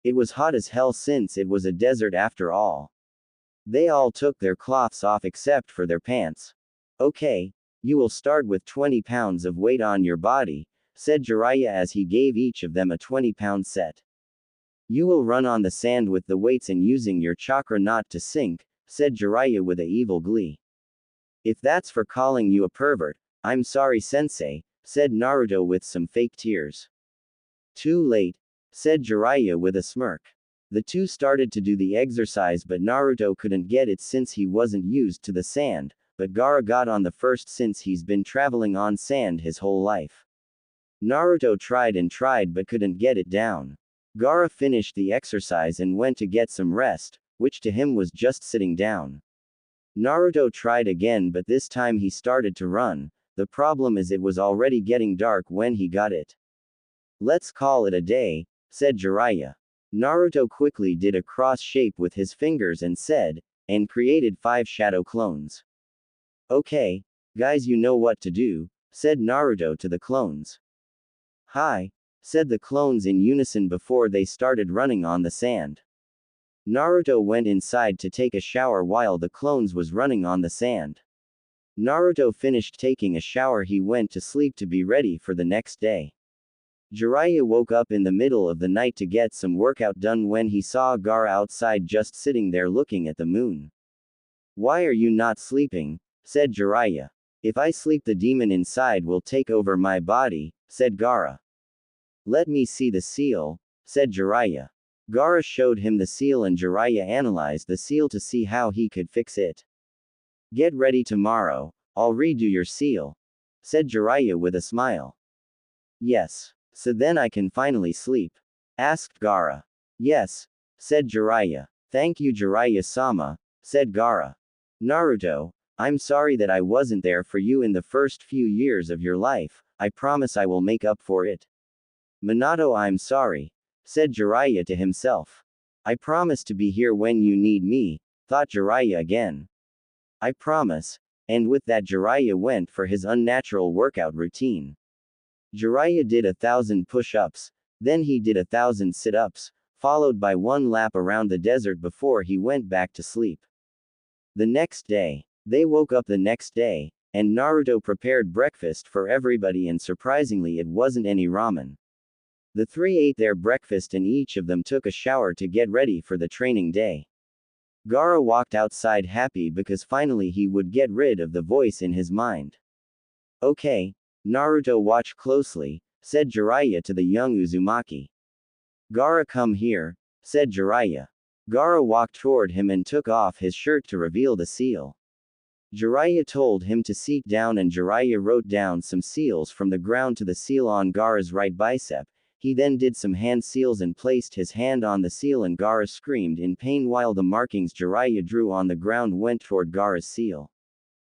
It was hot as hell since it was a desert after all. They all took their cloths off except for their pants. Okay, you will start with 20 pounds of weight on your body, said Jiraiya as he gave each of them a 20-pound set. You will run on the sand with the weights and using your chakra not to sink, said Jiraiya with a evil glee. If that's for calling you a pervert, I'm sorry sensei, said Naruto with some fake tears. Too late, said Jiraiya with a smirk. The two started to do the exercise, but Naruto couldn't get it since he wasn't used to the sand, but Gaara got on the first since he's been traveling on sand his whole life. Naruto tried and tried but couldn't get it down. Gaara finished the exercise and went to get some rest, which to him was just sitting down. Naruto tried again, but this time he started to run. The problem is it was already getting dark when he got it. "Let's call it a day," said Jiraiya. Naruto quickly did a cross shape with his fingers and said, and created 5 shadow clones. "Okay, guys, you know what to do," said Naruto to the clones. "Hi," said the clones in unison before they started running on the sand. Naruto went inside to take a shower while the clones was running on the sand. Naruto finished taking a shower. He went to sleep to be ready for the next day. Jiraiya woke up in the middle of the night to get some workout done when he saw Gaara outside just sitting there looking at the moon. "Why are you not sleeping?" said Jiraiya. "If I sleep, the demon inside will take over my body," said Gaara. "Let me see the seal," said Jiraiya. Gaara showed him the seal and Jiraiya analyzed the seal to see how he could fix it. "Get ready tomorrow, I'll redo your seal," said Jiraiya with a smile. "Yes. So then I can finally sleep?" asked Gaara. "Yes," said Jiraiya. "Thank you, Jiraiya-sama," said Gaara. "Naruto, I'm sorry that I wasn't there for you in the first few years of your life. I promise I will make up for it." "Minato, I'm sorry," said Jiraiya to himself. "I promise to be here when you need me," thought Jiraiya again. "I promise," and with that Jiraiya went for his unnatural workout routine. Jiraiya did 1,000 push-ups, then he did 1,000 sit-ups, followed by 1 lap around the desert before he went back to sleep. The next day, they woke up the next day, and Naruto prepared breakfast for everybody, and surprisingly it wasn't any ramen. The 3 ate their breakfast and each of them took a shower to get ready for the training day. Gaara walked outside happy because finally he would get rid of the voice in his mind. "Okay, Naruto, watch closely," said Jiraiya to the young Uzumaki. "Gaara, come here," said Jiraiya. Gaara walked toward him and took off his shirt to reveal the seal. Jiraiya told him to sit down and Jiraiya wrote down some seals from the ground to the seal on Gaara's right bicep. He then did some hand seals and placed his hand on the seal and Gaara screamed in pain while the markings Jiraiya drew on the ground went toward Gaara's seal.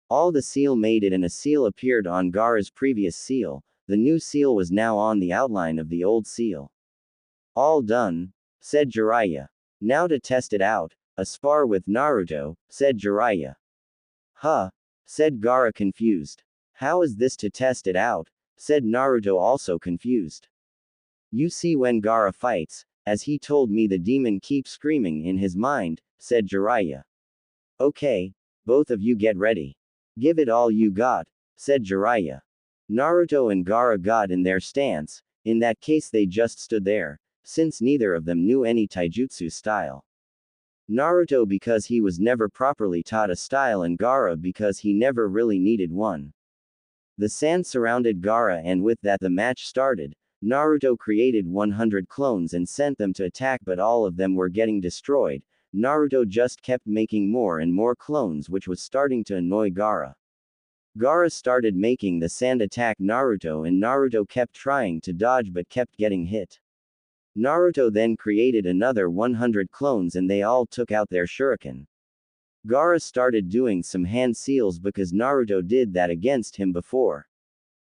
All the seal made it and a seal appeared on Gaara's previous seal. The new seal was now on the outline of the old seal. "All done," said Jiraiya. "Now to test it out, a spar with Naruto," said Jiraiya. "Huh?" said Gaara confused. "How is this to test it out?" said Naruto also confused. "You see, when Gaara fights, as he told me, the demon keeps screaming in his mind," said Jiraiya. "Okay, both of you get ready. Give it all you got," said Jiraiya. Naruto and Gaara got in their stance. In that case they just stood there, since neither of them knew any taijutsu style. Naruto because he was never properly taught a style and Gaara because he never really needed one. The sand surrounded Gaara and with that the match started. Naruto created 100 clones and sent them to attack, but all of them were getting destroyed. Naruto just kept making more and more clones, which was starting to annoy Gaara. Gaara started making the sand attack Naruto and Naruto kept trying to dodge but kept getting hit. Naruto then created another 100 clones and they all took out their shuriken. Gaara started doing some hand seals because Naruto did that against him before.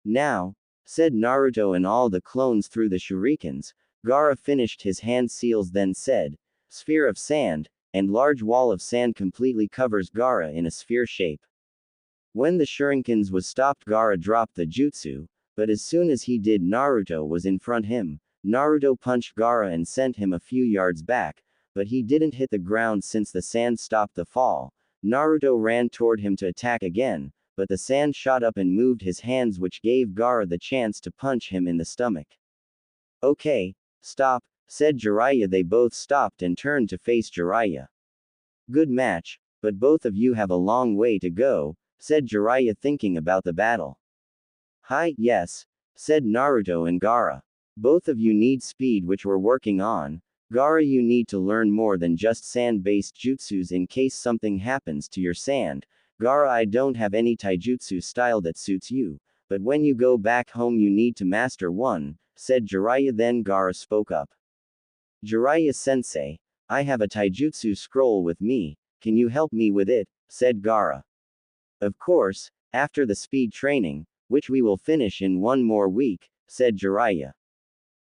"Now," said Naruto, and all the clones threw the shurikens. Gaara finished his hand seals then said, "Sphere of sand," and large wall of sand completely covers Gaara in a sphere shape. When the shurikens was stopped, Gaara dropped the jutsu, but as soon as he did, Naruto was in front him. Naruto punched Gaara and sent him a few yards back, but he didn't hit the ground since the sand stopped the fall. Naruto ran toward him to attack again, but the sand shot up and moved his hands, which gave Gaara the chance to punch him in the stomach. "Okay, stop," said Jiraiya. They both stopped and turned to face Jiraiya. "Good match, but both of you have a long way to go," said Jiraiya thinking about the battle. "Hi, yes," said Naruto and Gaara. "Both of you need speed, which we're working on." Gaara, you need to learn more than just sand-based jutsus in case something happens to your sand. Gaara, I don't have any taijutsu style that suits you, but when you go back home you need to master one, said Jiraiya. Then Gaara spoke up. Jiraiya-sensei, I have a taijutsu scroll with me, can you help me with it, said Gaara. Of course, after the speed training, which we will finish in one more week, said Jiraiya.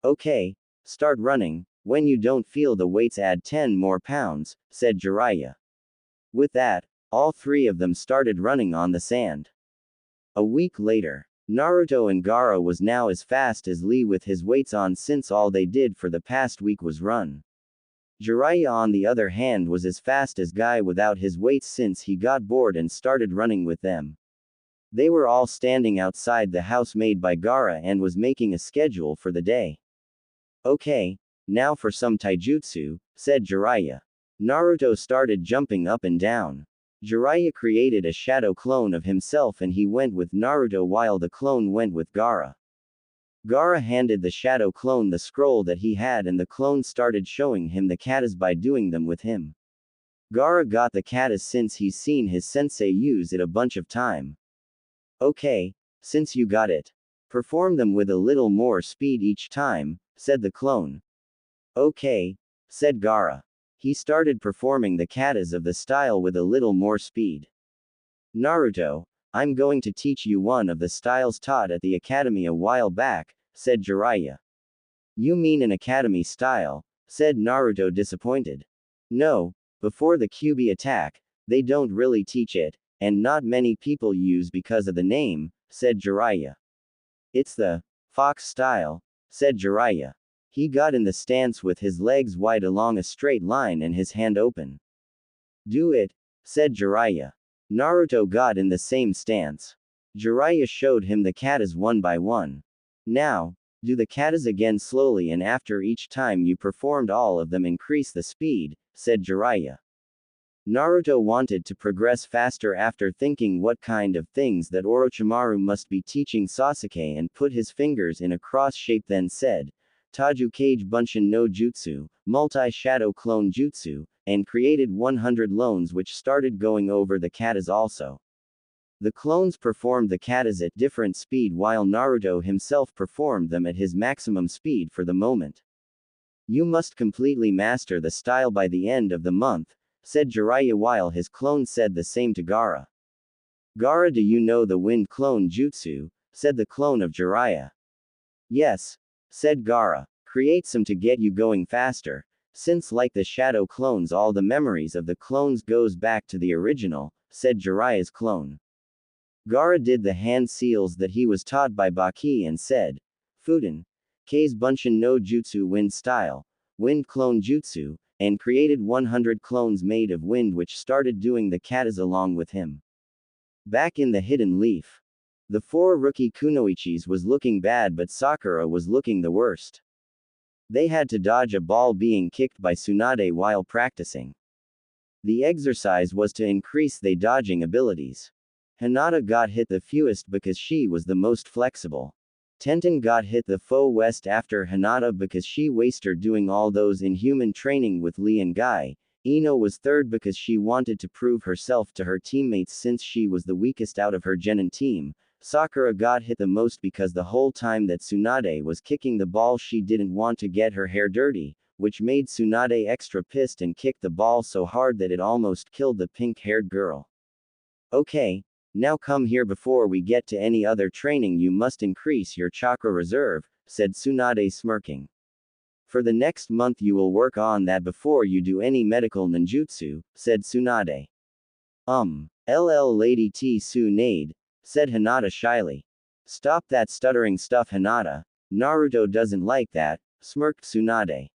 Okay, start running, when you don't feel the weights add 10 more pounds, said Jiraiya. With that, all three of them started running on the sand. A week later, Naruto and Gaara was now as fast as Lee with his weights on since all they did for the past week was run. Jiraiya on the other hand was as fast as Guy without his weights since he got bored and started running with them. They were all standing outside the house made by Gaara and was making a schedule for the day. Okay, now for some taijutsu, said Jiraiya. Naruto started jumping up and down. Jiraiya created a shadow clone of himself and he went with Naruto while the clone went with Gaara. Gaara handed the shadow clone the scroll that he had and the clone started showing him the katas by doing them with him. Gaara got the katas since he's seen his sensei use it a bunch of time. Okay, since you got it, perform them with a little more speed each time, said the clone. Okay, said Gaara. He started performing the katas of the style with a little more speed. Naruto, I'm going to teach you one of the styles taught at the academy a while back, said Jiraiya. You mean an academy style, said Naruto disappointed. No, before the Kyuubi attack, they don't really teach it, and not many people use because of the name, said Jiraiya. It's the fox style, said Jiraiya. He got in the stance with his legs wide along a straight line and his hand open. Do it, said Jiraiya. Naruto got in the same stance. Jiraiya showed him the katas one by one. Now, do the katas again slowly and after each time you performed all of them increase the speed, said Jiraiya. Naruto wanted to progress faster after thinking what kind of things that Orochimaru must be teaching Sasuke and put his fingers in a cross shape then said, Taju Kage Bunshin no Jutsu, Multi-Shadow Clone Jutsu, and created 100 clones which started going over the katas also. The clones performed the katas at different speed while Naruto himself performed them at his maximum speed for the moment. You must completely master the style by the end of the month, said Jiraiya while his clone said the same to Gaara. Gaara, do you know the wind clone jutsu, said the clone of Jiraiya. Yes, said Gaara, create some to get you going faster, since like the shadow clones all the memories of the clones goes back to the original, said Jiraiya's clone. Gaara did the hand seals that he was taught by Baki and said, Fuden, K's Bunshin no Jutsu wind style, wind clone jutsu, and created 100 clones made of wind which started doing the katas along with him. Back in the hidden leaf. The four rookie kunoichis was looking bad but Sakura was looking the worst. They had to dodge a ball being kicked by Tsunade while practicing. The exercise was to increase their dodging abilities. Hinata got hit the fewest because she was the most flexible. Tenten got hit the fewest after Hinata because she wasted doing all those inhuman training with Lee and Guy. Ino was third because she wanted to prove herself to her teammates since she was the weakest out of her genin team. Sakura got hit the most because the whole time that Tsunade was kicking the ball she didn't want to get her hair dirty, which made Tsunade extra pissed and kicked the ball so hard that it almost killed the pink-haired girl. Okay, now come here before we get to any other training you must increase your chakra reserve, said Tsunade smirking. For the next month you will work on that before you do any medical ninjutsu, said Tsunade. LL Lady Tsunade, said Hinata shyly. Stop that stuttering stuff Hinata, Naruto doesn't like that, smirked Tsunade.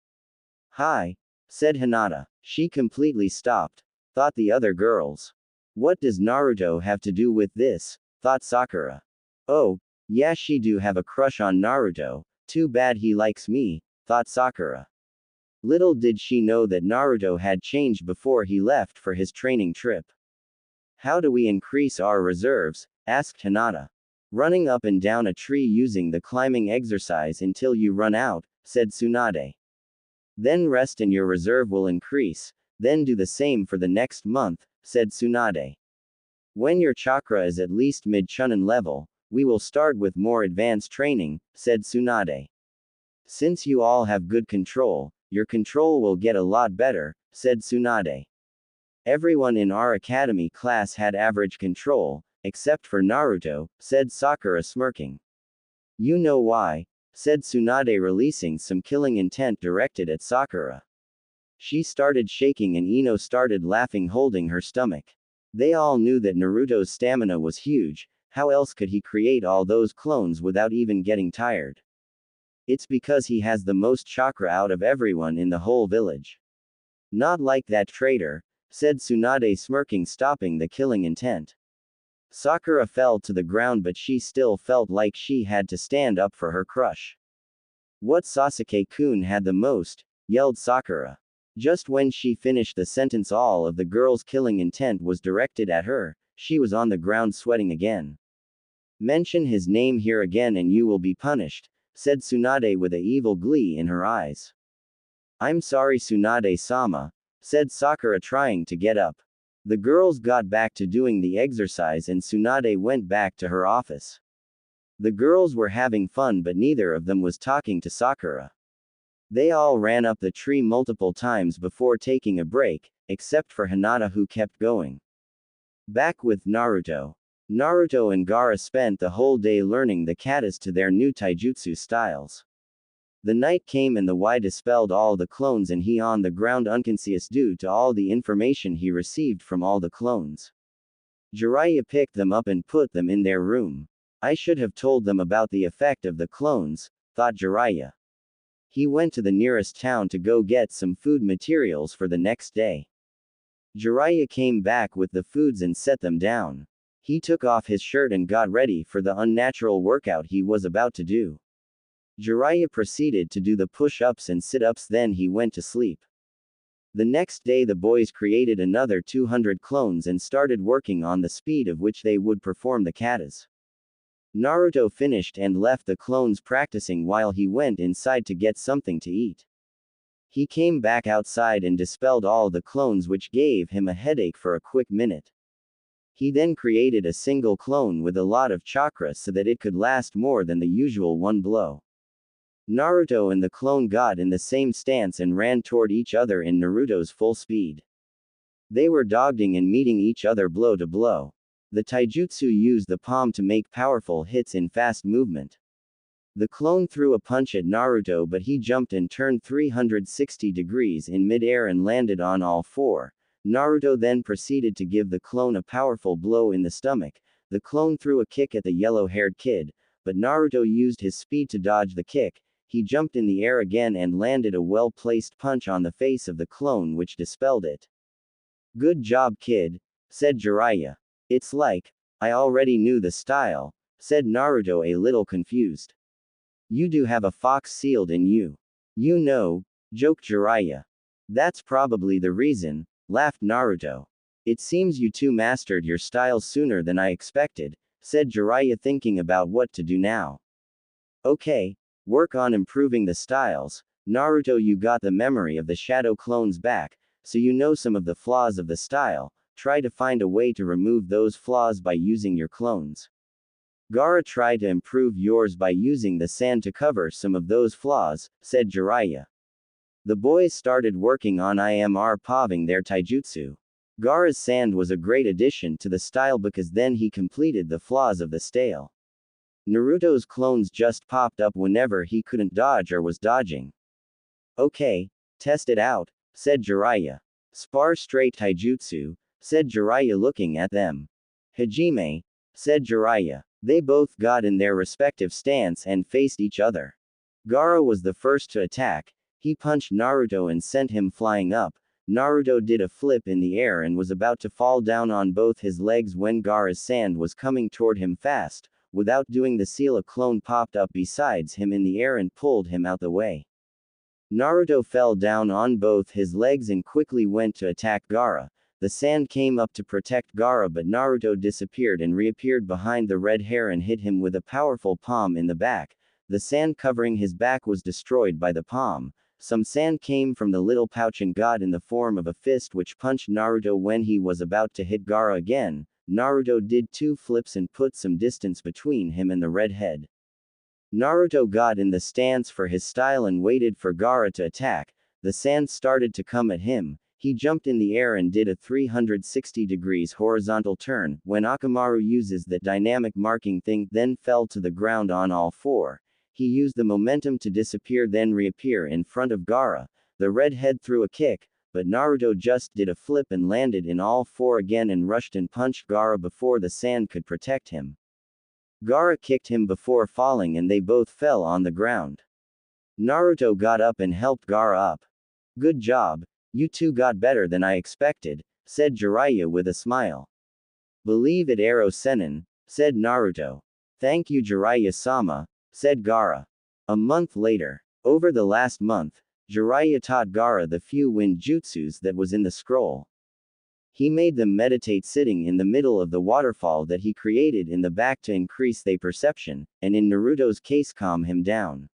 Hi, said Hinata. She completely stopped, thought the other girls. What does Naruto have to do with this, thought Sakura. Oh, yeah she do have a crush on Naruto, too bad he likes me, thought Sakura. Little did she know that Naruto had changed before he left for his training trip. How do we increase our reserves? Asked Hinata. Running up and down a tree using the climbing exercise until you run out, said Tsunade. Then rest and your reserve will increase, then do the same for the next month, said Tsunade. When your chakra is at least mid-chunin level, we will start with more advanced training, said Tsunade. Since you all have good control, your control will get a lot better, said Tsunade. Everyone in our academy class had average control, except for Naruto, said Sakura smirking. You know why, said Tsunade releasing some killing intent directed at Sakura. She started shaking and Ino started laughing holding her stomach. They all knew that Naruto's stamina was huge, how else could he create all those clones without even getting tired? It's because he has the most chakra out of everyone in the whole village. Not like that traitor, said Tsunade smirking stopping the killing intent. Sakura fell to the ground but she still felt like she had to stand up for her crush. What Sasuke-kun had the most, yelled Sakura. Just when she finished the sentence all of the girl's killing intent was directed at her, she was on the ground sweating again. Mention his name here again and you will be punished, said Tsunade with a evil glee in her eyes. I'm sorry Tsunade-sama, said Sakura trying to get up. The girls got back to doing the exercise and Tsunade went back to her office. The girls were having fun but neither of them was talking to Sakura. They all ran up the tree multiple times before taking a break, except for Hinata who kept going. Back with Naruto. Naruto and Gaara spent the whole day learning the katas to their new taijutsu styles. The night came and the Y dispelled all the clones and he on the ground unconscious due to all the information he received from all the clones. Jiraiya picked them up and put them in their room. I should have told them about the effect of the clones, thought Jiraiya. He went to the nearest town to go get some food materials for the next day. Jiraiya came back with the foods and set them down. He took off his shirt and got ready for the unnatural workout he was about to do. Jiraiya proceeded to do the push-ups and sit-ups then he went to sleep. The next day the boys created another 200 clones and started working on the speed of which they would perform the katas. Naruto finished and left the clones practicing while he went inside to get something to eat. He came back outside and dispelled all the clones which gave him a headache for a quick minute. He then created a single clone with a lot of chakra so that it could last more than the usual one blow. Naruto and the clone got in the same stance and ran toward each other in Naruto's full speed. They were dodging and meeting each other blow to blow. The taijutsu used the palm to make powerful hits in fast movement. The clone threw a punch at Naruto but he jumped and turned 360 degrees in mid-air and landed on all four. Naruto then proceeded to give the clone a powerful blow in the stomach. The clone threw a kick at the yellow-haired kid, but Naruto used his speed to dodge the kick. He jumped in the air again and landed a well-placed punch on the face of the clone which dispelled it. Good job kid, said Jiraiya. It's like, I already knew the style, said Naruto a little confused. You do have a fox sealed in you. You know, joked Jiraiya. That's probably the reason, laughed Naruto. It seems you two mastered your styles sooner than I expected, said Jiraiya thinking about what to do now. Okay, work on improving the styles. Naruto, you got the memory of the shadow clones back, so you know some of the flaws of the style. Try to find a way to remove those flaws by using your clones. Gaara, try to improve yours by using the sand to cover some of those flaws, said Jiraiya. The boys started working on improving their taijutsu. Gaara's sand was a great addition to the style because then he completed the flaws of the style. Naruto's clones just popped up whenever he couldn't dodge or was dodging. Okay, test it out, said Jiraiya. Spar straight taijutsu, said Jiraiya looking at them. Hajime, said Jiraiya. They both got in their respective stance and faced each other. Gaara was the first to attack. He punched Naruto and sent him flying up. Naruto did a flip in the air and was about to fall down on both his legs when Gaara's sand was coming toward him fast. Without doing the seal, a clone popped up besides him in the air and pulled him out the way. Naruto fell down on both his legs and quickly went to attack Gaara. The sand came up to protect Gaara but Naruto disappeared and reappeared behind the red hair and hit him with a powerful palm in the back. The sand covering his back was destroyed by the palm. some sand came from the little pouch and got in the form of a fist which punched Naruto when he was about to hit Gaara again. Naruto did 2 flips and put some distance between him and the redhead. Naruto got in the stance for his style and waited for Gaara to attack. The sand started to come at him. He jumped in the air and did a 360 degrees horizontal turn. When Akamaru uses that dynamic marking thing, then fell to the ground on all 4. He used the momentum to disappear then reappear in front of Gaara. The redhead threw a kick, but Naruto just did a flip and landed in all 4 again and rushed and punched Gaara before the sand could protect him. Gaara kicked him before falling and they both fell on the ground. Naruto got up and helped Gaara up. Good job, you two got better than I expected, said Jiraiya with a smile. Believe it, Arrow Sennin, said Naruto. Thank you, Jiraiya-sama, said Gaara. A month later. Over the last month, Jiraiya taught Gaara the few wind jutsus that was in the scroll. He made them meditate sitting in the middle of the waterfall that he created in the back to increase their perception, and in Naruto's case calm him down.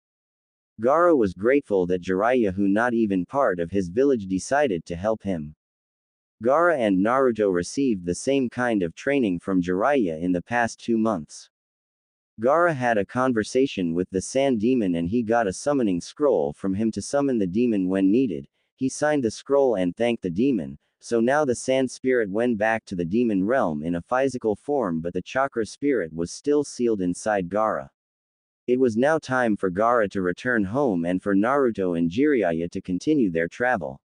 Gaara was grateful that Jiraiya, who not even part of his village, decided to help him. Gaara and Naruto received the same kind of training from Jiraiya in the past 2 months. Gaara had a conversation with the sand demon and he got a summoning scroll from him to summon the demon when needed. He signed the scroll and thanked the demon, so now the sand spirit went back to the demon realm in a physical form, but the chakra spirit was still sealed inside Gaara. It was now time for Gaara to return home and for Naruto and Jiraiya to continue their travel.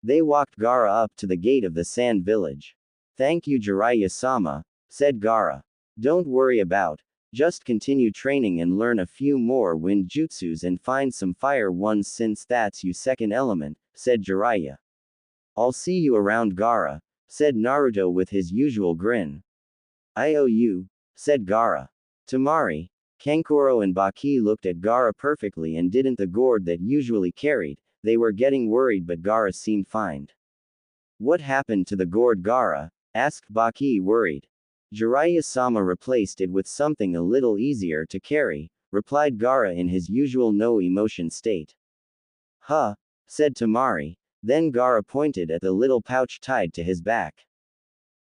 They walked Gaara up to the gate of the sand village. Thank you, Jiraiya-sama, said Gaara. Don't worry about. Just continue training and learn a few more wind jutsus and find some fire ones since that's your second element, said Jiraiya. I'll see you around, Gaara, said Naruto with his usual grin. I owe you, said Gaara. Temari, Kankuro and Baki looked at Gaara perfectly and didn't the gourd that usually carried. They were getting worried but Gaara seemed fine. What happened to the gourd, Gaara? Asked Baki worried. Jiraiya-sama replaced it with something a little easier to carry, replied Gaara in his usual no-emotion state. Huh, said Temari. Then Gaara pointed at the little pouch tied to his back.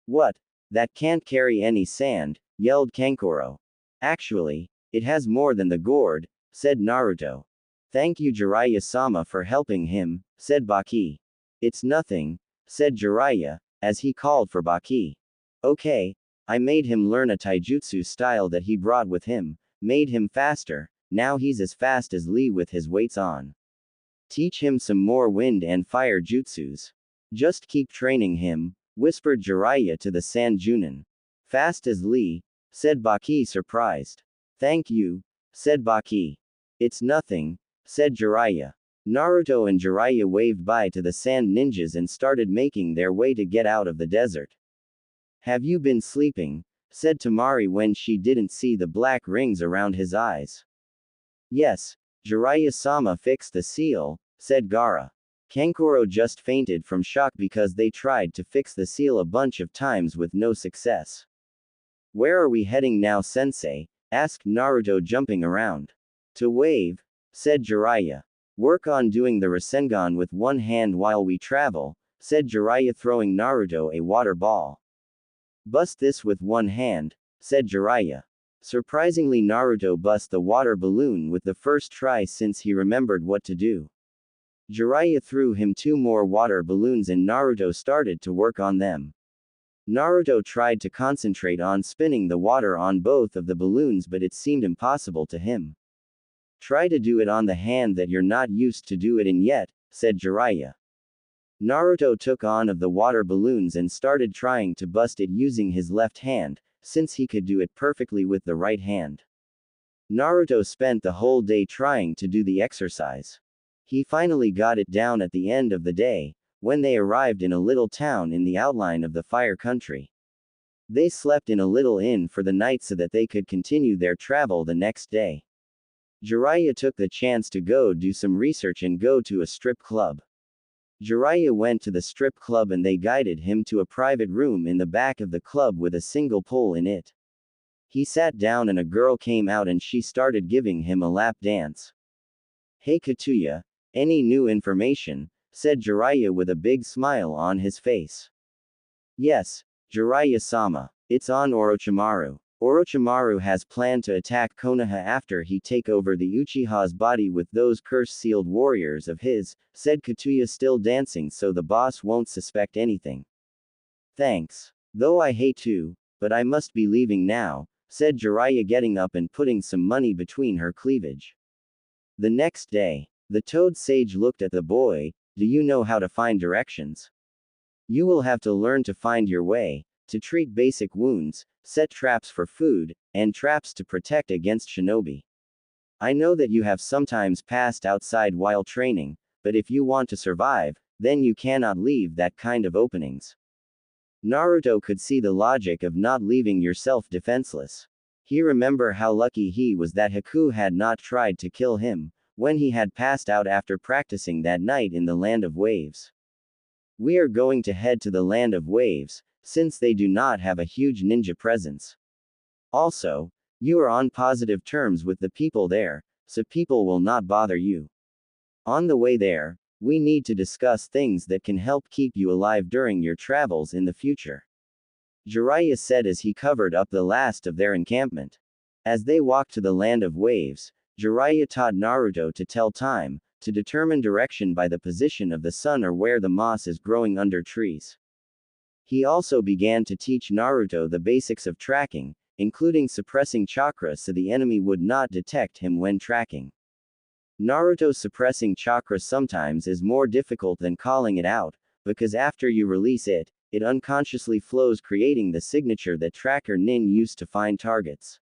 What? That can't carry any sand, yelled Kankuro. Actually, it has more than the gourd, said Naruto. Thank you, Jiraiya-sama, for helping him, said Baki. It's nothing, said Jiraiya, as he called for Baki. Okay, I made him learn a taijutsu style that he brought with him, made him faster, now he's as fast as Lee with his weights on. Teach him some more wind and fire jutsus. Just keep training him, whispered Jiraiya to the Sand Junin. Fast as Lee, said Baki surprised. Thank you, said Baki. It's nothing, said Jiraiya. Naruto and Jiraiya waved bye to the sand ninjas and started making their way to get out of the desert. Have you been sleeping? Said Temari when she didn't see the black rings around his eyes. Yes, Jiraiya-sama fixed the seal, said Gaara. Kankuro just fainted from shock because they tried to fix the seal a bunch of times with no success. Where are we heading now, sensei? Asked Naruto jumping around. To wave, said Jiraiya. Work on doing the Rasengan with one hand while we travel, said Jiraiya throwing Naruto a water ball. Bust this with one hand, said Jiraiya. Surprisingly, Naruto bust the water balloon with the first try since he remembered what to do. Jiraiya threw him 2 more water balloons and Naruto started to work on them. Naruto tried to concentrate on spinning the water on both of the balloons, but it seemed impossible to him. Try to do it on the hand that you're not used to do it in yet, said Jiraiya. Naruto took on of the water balloons and started trying to bust it using his left hand, since he could do it perfectly with the right hand. Naruto spent the whole day trying to do the exercise. He finally got it down at the end of the day, when they arrived in a little town in the outline of the fire country. They slept in a little inn for the night so that they could continue their travel the next day. Jiraiya took the chance to go do some research and go to a strip club. Jiraiya went to the strip club and they guided him to a private room in the back of the club with a single pole in it. He sat down and a girl came out and she started giving him a lap dance. Hey Katuya, Any new information? Said Jiraiya with a big smile on his face. Yes, Jiraiya-sama. It's on Orochimaru. Orochimaru has planned to attack Konoha after he take over the Uchiha's body with those curse-sealed warriors of his, said Katuya still dancing so the boss won't suspect anything. Thanks. Though I hate to, but I must be leaving now, said Jiraiya getting up and putting some money between her cleavage. The next day, the Toad Sage looked at the boy. Do you know how to find directions? You will have to learn to find your way, to treat basic wounds, set traps for food, and traps to protect against shinobi. I know that you have sometimes passed outside while training, but if you want to survive, then you cannot leave that kind of openings. Naruto could see the logic of not leaving yourself defenseless. He remembered how lucky he was that Haku had not tried to kill him, when he had passed out after practicing that night in the Land of Waves. We are going to head to the Land of Waves, since they do not have a huge ninja presence. Also, you are on positive terms with the people there, so people will not bother you. On the way there, we need to discuss things that can help keep you alive during your travels in the future. Jiraiya said as he covered up the last of their encampment. As they walked to the Land of Waves, Jiraiya taught Naruto to tell time, to determine direction by the position of the sun or where the moss is growing under trees. He also began to teach Naruto the basics of tracking, including suppressing chakra so the enemy would not detect him when tracking. Naruto suppressing chakra sometimes is more difficult than calling it out, because after you release it, it unconsciously flows creating the signature that tracker nin used to find targets.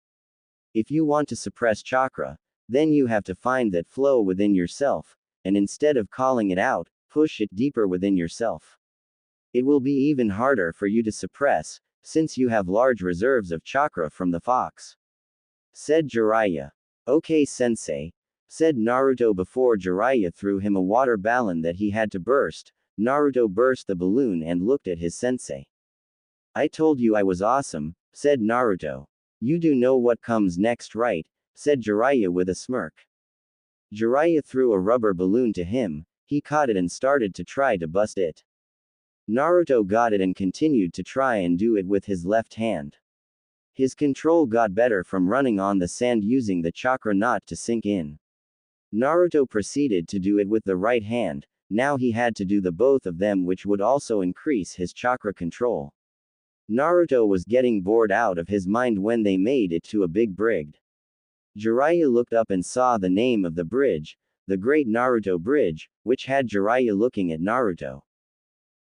If you want to suppress chakra, then you have to find that flow within yourself, and instead of calling it out, push it deeper within yourself. It will be even harder for you to suppress, since you have large reserves of chakra from the fox. Said Jiraiya. Okay sensei, said Naruto before Jiraiya threw him a water balloon that he had to burst. Naruto burst the balloon and looked at his sensei. I told you I was awesome, said Naruto. You do know what comes next, right? Said Jiraiya with a smirk. Jiraiya threw a rubber balloon to him. He caught it and started to try to bust it. Naruto got it and continued to try and do it with his left hand. His control got better from running on the sand using the chakra knot to sink in. Naruto proceeded to do it with the right hand. Now he had to do the both of them, which would also increase his chakra control. Naruto was getting bored out of his mind when they made it to a big bridge. Jiraiya looked up and saw the name of the bridge, the Great Naruto Bridge, which had Jiraiya looking at Naruto.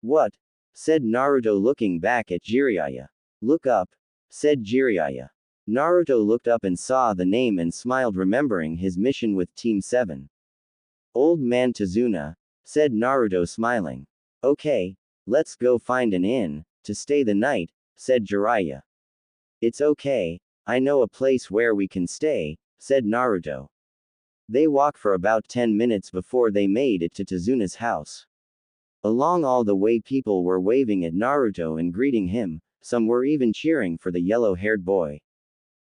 What? Said Naruto looking back at Jiraiya. Look up, said Jiraiya. Naruto looked up and saw the name and smiled, remembering his mission with Team 7. Old man Tazuna, said Naruto smiling. Okay, let's go find an inn to stay the night, said Jiraiya. It's okay, I know a place where we can stay, said Naruto. They walked for about 10 minutes before they made it to Tazuna's house. Along all the way people were waving at Naruto and greeting him, some were even cheering for the yellow-haired boy.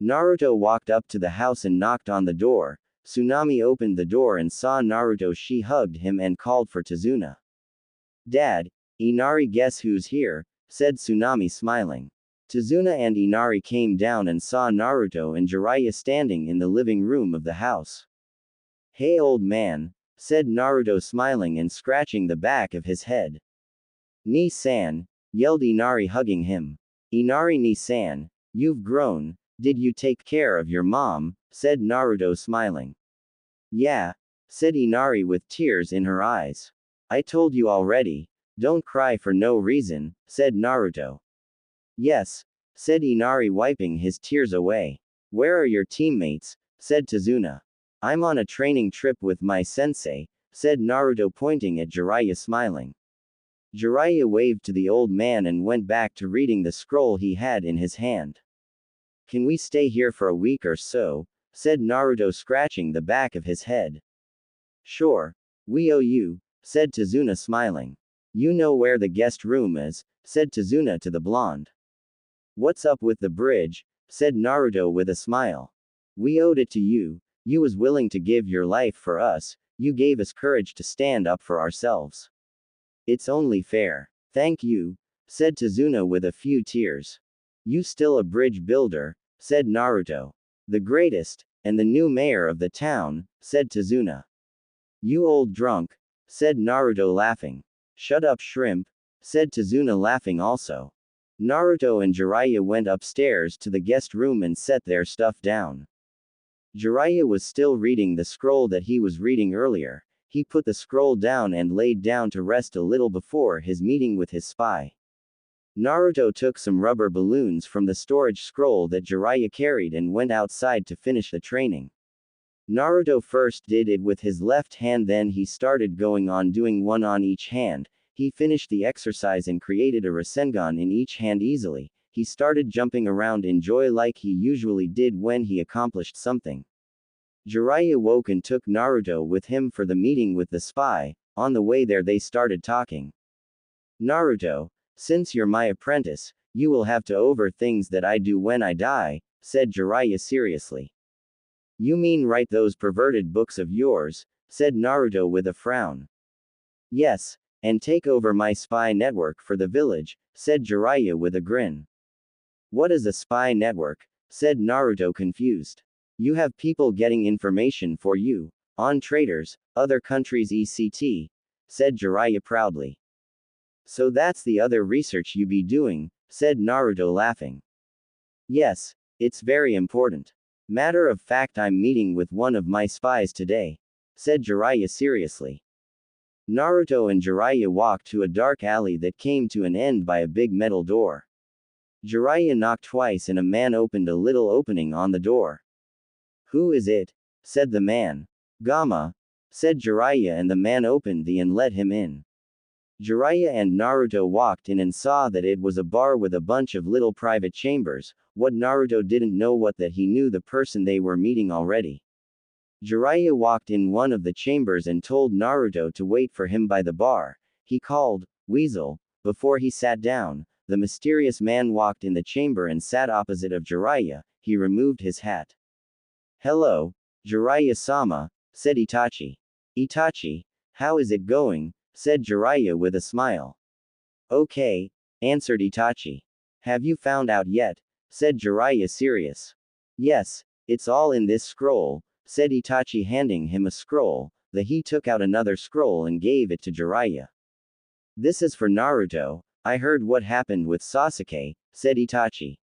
Naruto walked up to the house and knocked on the door. Tsunami opened the door and saw Naruto. She hugged him and called for Tazuna. Dad, Inari, guess who's here, said Tsunami smiling. Tazuna and Inari came down and saw Naruto and Jiraiya standing in the living room of the house. Hey old man, said Naruto smiling and scratching the back of his head. Ni-san, yelled Inari hugging him. Inari, Ni-san, you've grown, did you take care of your mom, said Naruto smiling. Yeah, said Inari with tears in her eyes. I told you already, don't cry for no reason, said Naruto. Yes, said Inari wiping his tears away. Where are your teammates, said Tazuna. I'm on a training trip with my sensei, said Naruto pointing at Jiraiya smiling. Jiraiya waved to the old man and went back to reading the scroll he had in his hand. Can we stay here for a week or so, said Naruto scratching the back of his head. Sure, we owe you, said Tazuna smiling. You know where the guest room is, said Tazuna to the blonde. What's up with the bridge, said Naruto with a smile. We owed it to you, you was willing to give your life for us, You gave us courage to stand up for ourselves. It's only fair. Thank you, said Tazuna with a few tears. You still a bridge builder, said Naruto. The greatest, and the new mayor of the town, said Tazuna. You old drunk, said Naruto laughing. Shut up, shrimp, said Tazuna laughing also. Naruto and Jiraiya went upstairs to the guest room and set their stuff down. Jiraiya was still reading the scroll that he was reading earlier. He put the scroll down and laid down to rest a little before his meeting with his spy. Naruto took some rubber balloons from the storage scroll that Jiraiya carried and went outside to finish the training. Naruto first did it with his left hand, then he started going on doing one on each hand. He finished the exercise and created a Rasengan in each hand easily. He started jumping around in joy like he usually did when he accomplished something. Jiraiya woke and took Naruto with him for the meeting with the spy. On the way there they started talking. Naruto, since you're my apprentice, you will have to over things that I do when I die, said Jiraiya seriously. You mean write those perverted books of yours, said Naruto with a frown. Yes, and take over my spy network for the village, said Jiraiya with a grin. What is a spy network? Said Naruto confused. You have people getting information for you, on traders, other countries etc., said Jiraiya proudly. So that's the other research you be doing, said Naruto laughing. Yes, it's very important. Matter of fact, I'm meeting with one of my spies today, said Jiraiya seriously. Naruto and Jiraiya walked to a dark alley that came to an end by a big metal door. Jiraiya knocked twice and a man opened a little opening on the door. Who is it? Said the man. Gamma, said Jiraiya, and the man opened the and let him in. Jiraiya and Naruto walked in and saw that it was a bar with a bunch of little private chambers. What Naruto didn't know was that he knew the person they were meeting already. Jiraiya walked in one of the chambers and told Naruto to wait for him by the bar. He called, Weasel, before he sat down. The mysterious man walked in the chamber and sat opposite of Jiraiya. He removed his hat. Hello, Jiraiya-sama, said Itachi. Itachi, how is it going? Said Jiraiya with a smile. Okay, answered Itachi. Have you found out yet? Said Jiraiya serious. Yes, it's all in this scroll, said Itachi handing him a scroll. He took out another scroll and gave it to Jiraiya. This is for Naruto. I heard what happened with Sasuke, said Itachi.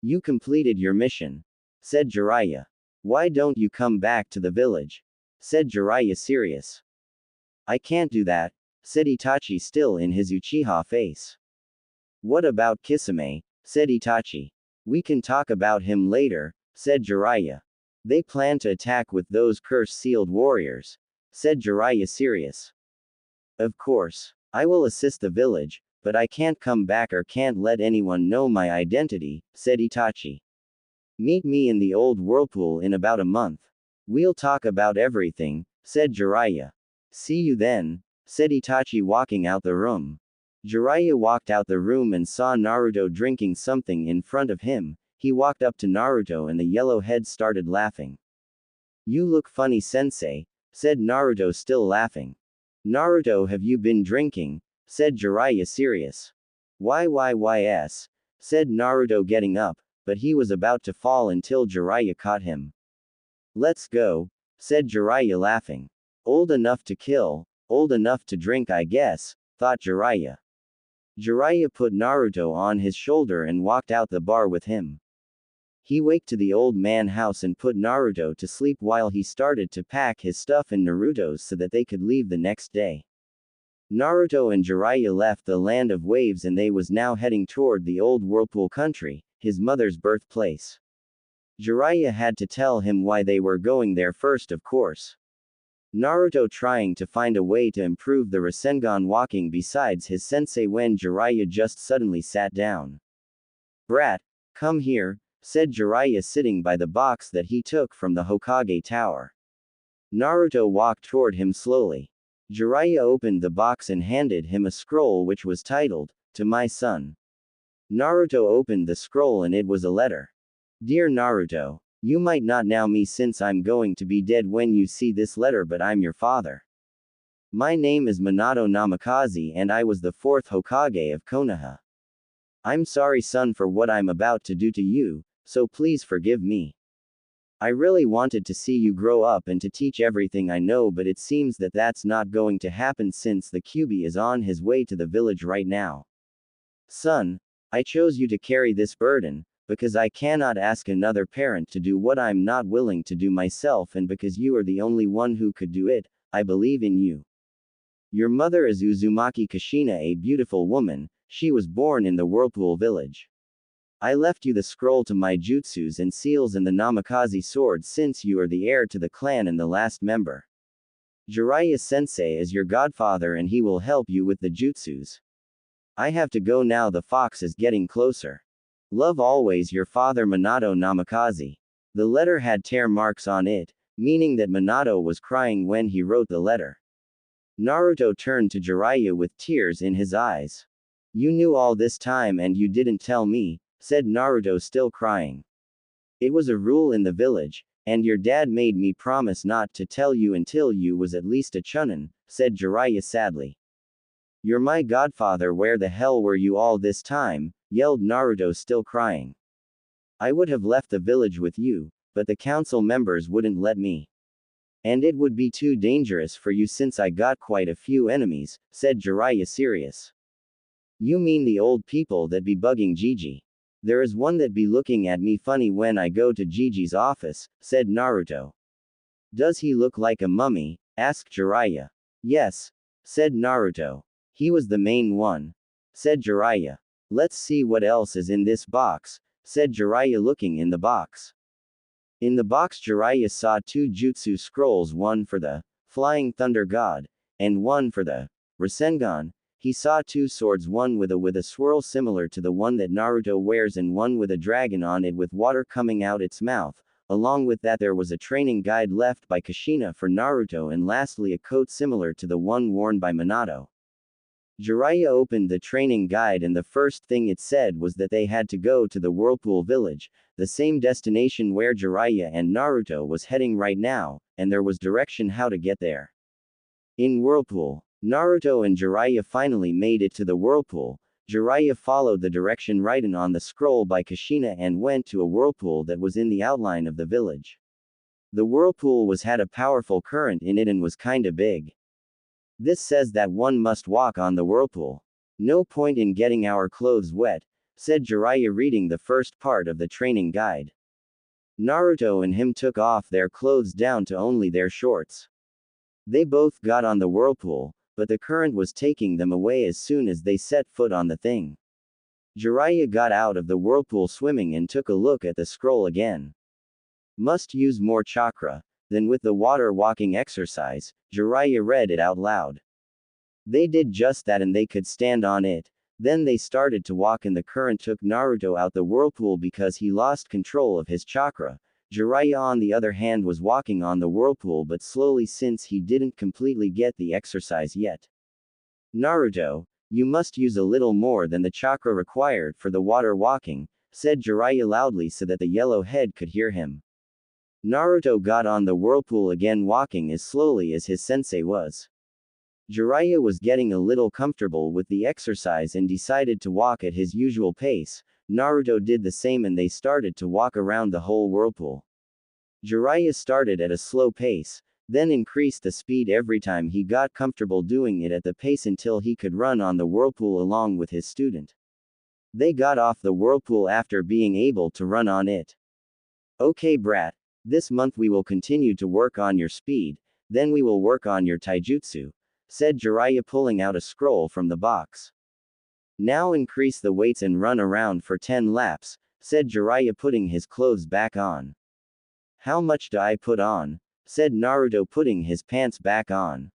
You completed your mission, said Jiraiya. Why don't you come back to the village? Said Jiraiya serious. I can't do that, said Itachi still in his Uchiha face. What about Kisame? Said Itachi. We can talk about him later, said Jiraiya. They plan to attack with those curse-sealed warriors, said Jiraiya serious. Of course, I will assist the village, but I can't come back or can't let anyone know my identity, said Itachi. Meet me in the old whirlpool in about a month. We'll talk about everything, said Jiraiya. See you then, said Itachi walking out the room. Jiraiya walked out the room and saw Naruto drinking something in front of him. He walked up to Naruto and the yellow head started laughing. You look funny, sensei, said Naruto still laughing. Naruto, have you been drinking? Said Jiraiya serious. Yes, said Naruto getting up, but he was about to fall until Jiraiya caught him. Let's go, said Jiraiya laughing. Old enough to kill, old enough to drink, I guess, thought Jiraiya. Jiraiya put Naruto on his shoulder and walked out the bar with him. He waked to the old man house and put Naruto to sleep while he started to pack his stuff in Naruto's so that they could leave the next day. Naruto and Jiraiya left the land of waves and they was now heading toward the old whirlpool country, his mother's birthplace. Jiraiya had to tell him why they were going there first, of course. Naruto trying to find a way to improve the Rasengan walking besides his sensei when Jiraiya just suddenly sat down. Brat, come here, said Jiraiya sitting by the box that he took from the Hokage tower. Naruto walked toward him slowly. Jiraiya opened the box and handed him a scroll which was titled, To My Son. Naruto opened the scroll and it was a letter. Dear Naruto, You might not know me since I'm going to be dead when you see this letter, but I'm your father. My name is Minato Namikaze and I was the fourth Hokage of Konoha. I'm sorry son for what I'm about to do to you, so please forgive me. I really wanted to see you grow up and to teach everything I know, but it seems that that's not going to happen since the Kyuubi is on his way to the village right now. Son, I chose you to carry this burden, because I cannot ask another parent to do what I'm not willing to do myself, and because you are the only one who could do it, I believe in you. Your mother is Uzumaki Kushina, a beautiful woman. She was born in the Whirlpool village. I left you the scroll to my jutsus and seals and the Namikaze sword since you are the heir to the clan and the last member. Jiraiya sensei is your godfather and he will help you with the jutsus. I have to go now, the fox is getting closer. Love always, your father Minato Namikaze. The letter had tear marks on it, meaning that Minato was crying when he wrote the letter. Naruto turned to Jiraiya with tears in his eyes. You knew all this time and you didn't tell me, said Naruto, still crying. It was a rule in the village, and your dad made me promise not to tell you until you was at least a chunin, said Jiraiya sadly. You're my godfather, where the hell were you all this time, yelled Naruto, still crying. I would have left the village with you, but the council members wouldn't let me. And it would be too dangerous for you since I got quite a few enemies, said Jiraiya, serious. You mean the old people that be bugging Gigi? There is one that be looking at me funny when I go to Gigi's office, said Naruto. Does he look like a mummy? Asked Jiraiya. Yes, said Naruto. He was the main one, said Jiraiya. Let's see what else is in this box, said Jiraiya, looking in the box. In the box Jiraiya saw two jutsu scrolls, one for the Flying Thunder God, and one for the Rasengan. He saw two swords, one with a swirl similar to the one that Naruto wears and one with a dragon on it with water coming out its mouth. Along with that there was a training guide left by Kushina for Naruto, and lastly a coat similar to the one worn by Minato. Jiraiya opened the training guide and the first thing it said was that they had to go to the Whirlpool village, the same destination where Jiraiya and Naruto was heading right now, and there was direction how to get there. In Whirlpool, Naruto and Jiraiya finally made it to the Whirlpool. Jiraiya followed the direction written on the scroll by Kushina and went to a whirlpool that was in the outline of the village. The whirlpool had a powerful current in it and was kinda big. This says that one must walk on the whirlpool. No point in getting our clothes wet, said Jiraiya, reading the first part of the training guide. Naruto and him took off their clothes down to only their shorts. They both got on the whirlpool, but the current was taking them away as soon as they set foot on the thing. Jiraiya got out of the whirlpool swimming and took a look at the scroll again. Must use more chakra. Then with the water walking exercise, Jiraiya read it out loud. They did just that and they could stand on it. Then they started to walk and the current took Naruto out the whirlpool because he lost control of his chakra. Jiraiya on the other hand was walking on the whirlpool but slowly since he didn't completely get the exercise yet. Naruto, you must use a little more than the chakra required for the water walking, said Jiraiya loudly so that the yellow head could hear him. Naruto got on the whirlpool again, walking as slowly as his sensei was. Jiraiya was getting a little comfortable with the exercise and decided to walk at his usual pace. Naruto did the same and they started to walk around the whole whirlpool. Jiraiya started at a slow pace, then increased the speed every time he got comfortable doing it at the pace until he could run on the whirlpool along with his student. They got off the whirlpool after being able to run on it. Okay brat. This month we will continue to work on your speed, then we will work on your taijutsu, said Jiraiya, pulling out a scroll from the box. Now increase the weights and run around for 10 laps, said Jiraiya, putting his clothes back on. How much do I put on? Said Naruto, putting his pants back on.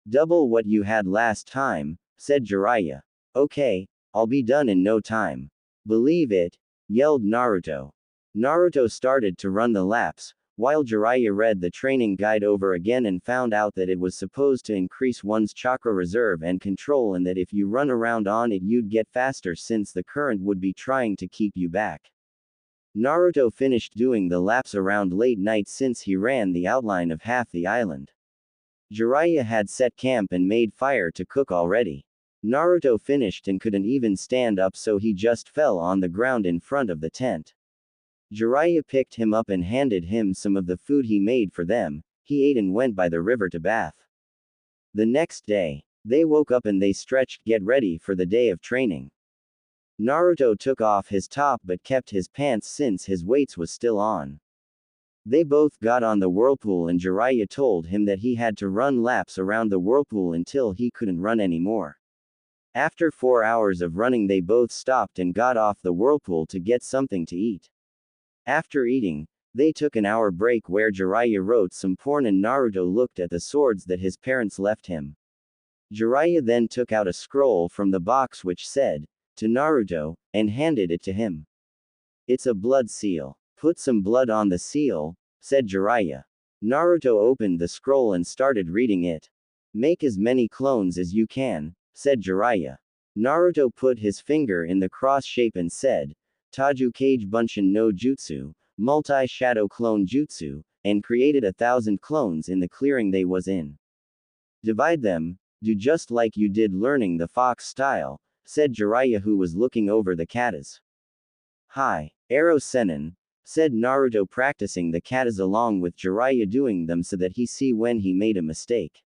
Double what you had last time, said Jiraiya. Okay, I'll be done in no time. Believe it, yelled Naruto. Naruto started to run the laps, while Jiraiya read the training guide over again and found out that it was supposed to increase one's chakra reserve and control, and that if you run around on it you'd get faster since the current would be trying to keep you back. Naruto finished doing the laps around late night since he ran the outline of half the island. Jiraiya had set camp and made fire to cook already. Naruto finished and couldn't even stand up, so he just fell on the ground in front of the tent. Jiraiya picked him up and handed him some of the food he made for them. He ate and went by the river to bath. The next day, they woke up and they stretched, get ready for the day of training. Naruto took off his top but kept his pants since his weights was still on. They both got on the whirlpool and Jiraiya told him that he had to run laps around the whirlpool until he couldn't run anymore. After 4 hours of running, they both stopped and got off the whirlpool to get something to eat. After eating, they took an hour break where Jiraiya wrote some porn and Naruto looked at the swords that his parents left him. Jiraiya then took out a scroll from the box which said, "To Naruto," and handed it to him. "It's a blood seal. Put some blood on the seal," said Jiraiya. Naruto opened the scroll and started reading it. "Make as many clones as you can," said Jiraiya. Naruto put his finger in the cross shape and said, "Taju Kage Bunshin no Jutsu, multi-shadow clone jutsu," and created 1,000 clones in the clearing they was in. "Divide them, do just like you did learning the fox style," said Jiraiya, who was looking over the katas. "Hi, Arrow Senin," said Naruto, practicing the katas along with Jiraiya doing them so that he see when he made a mistake.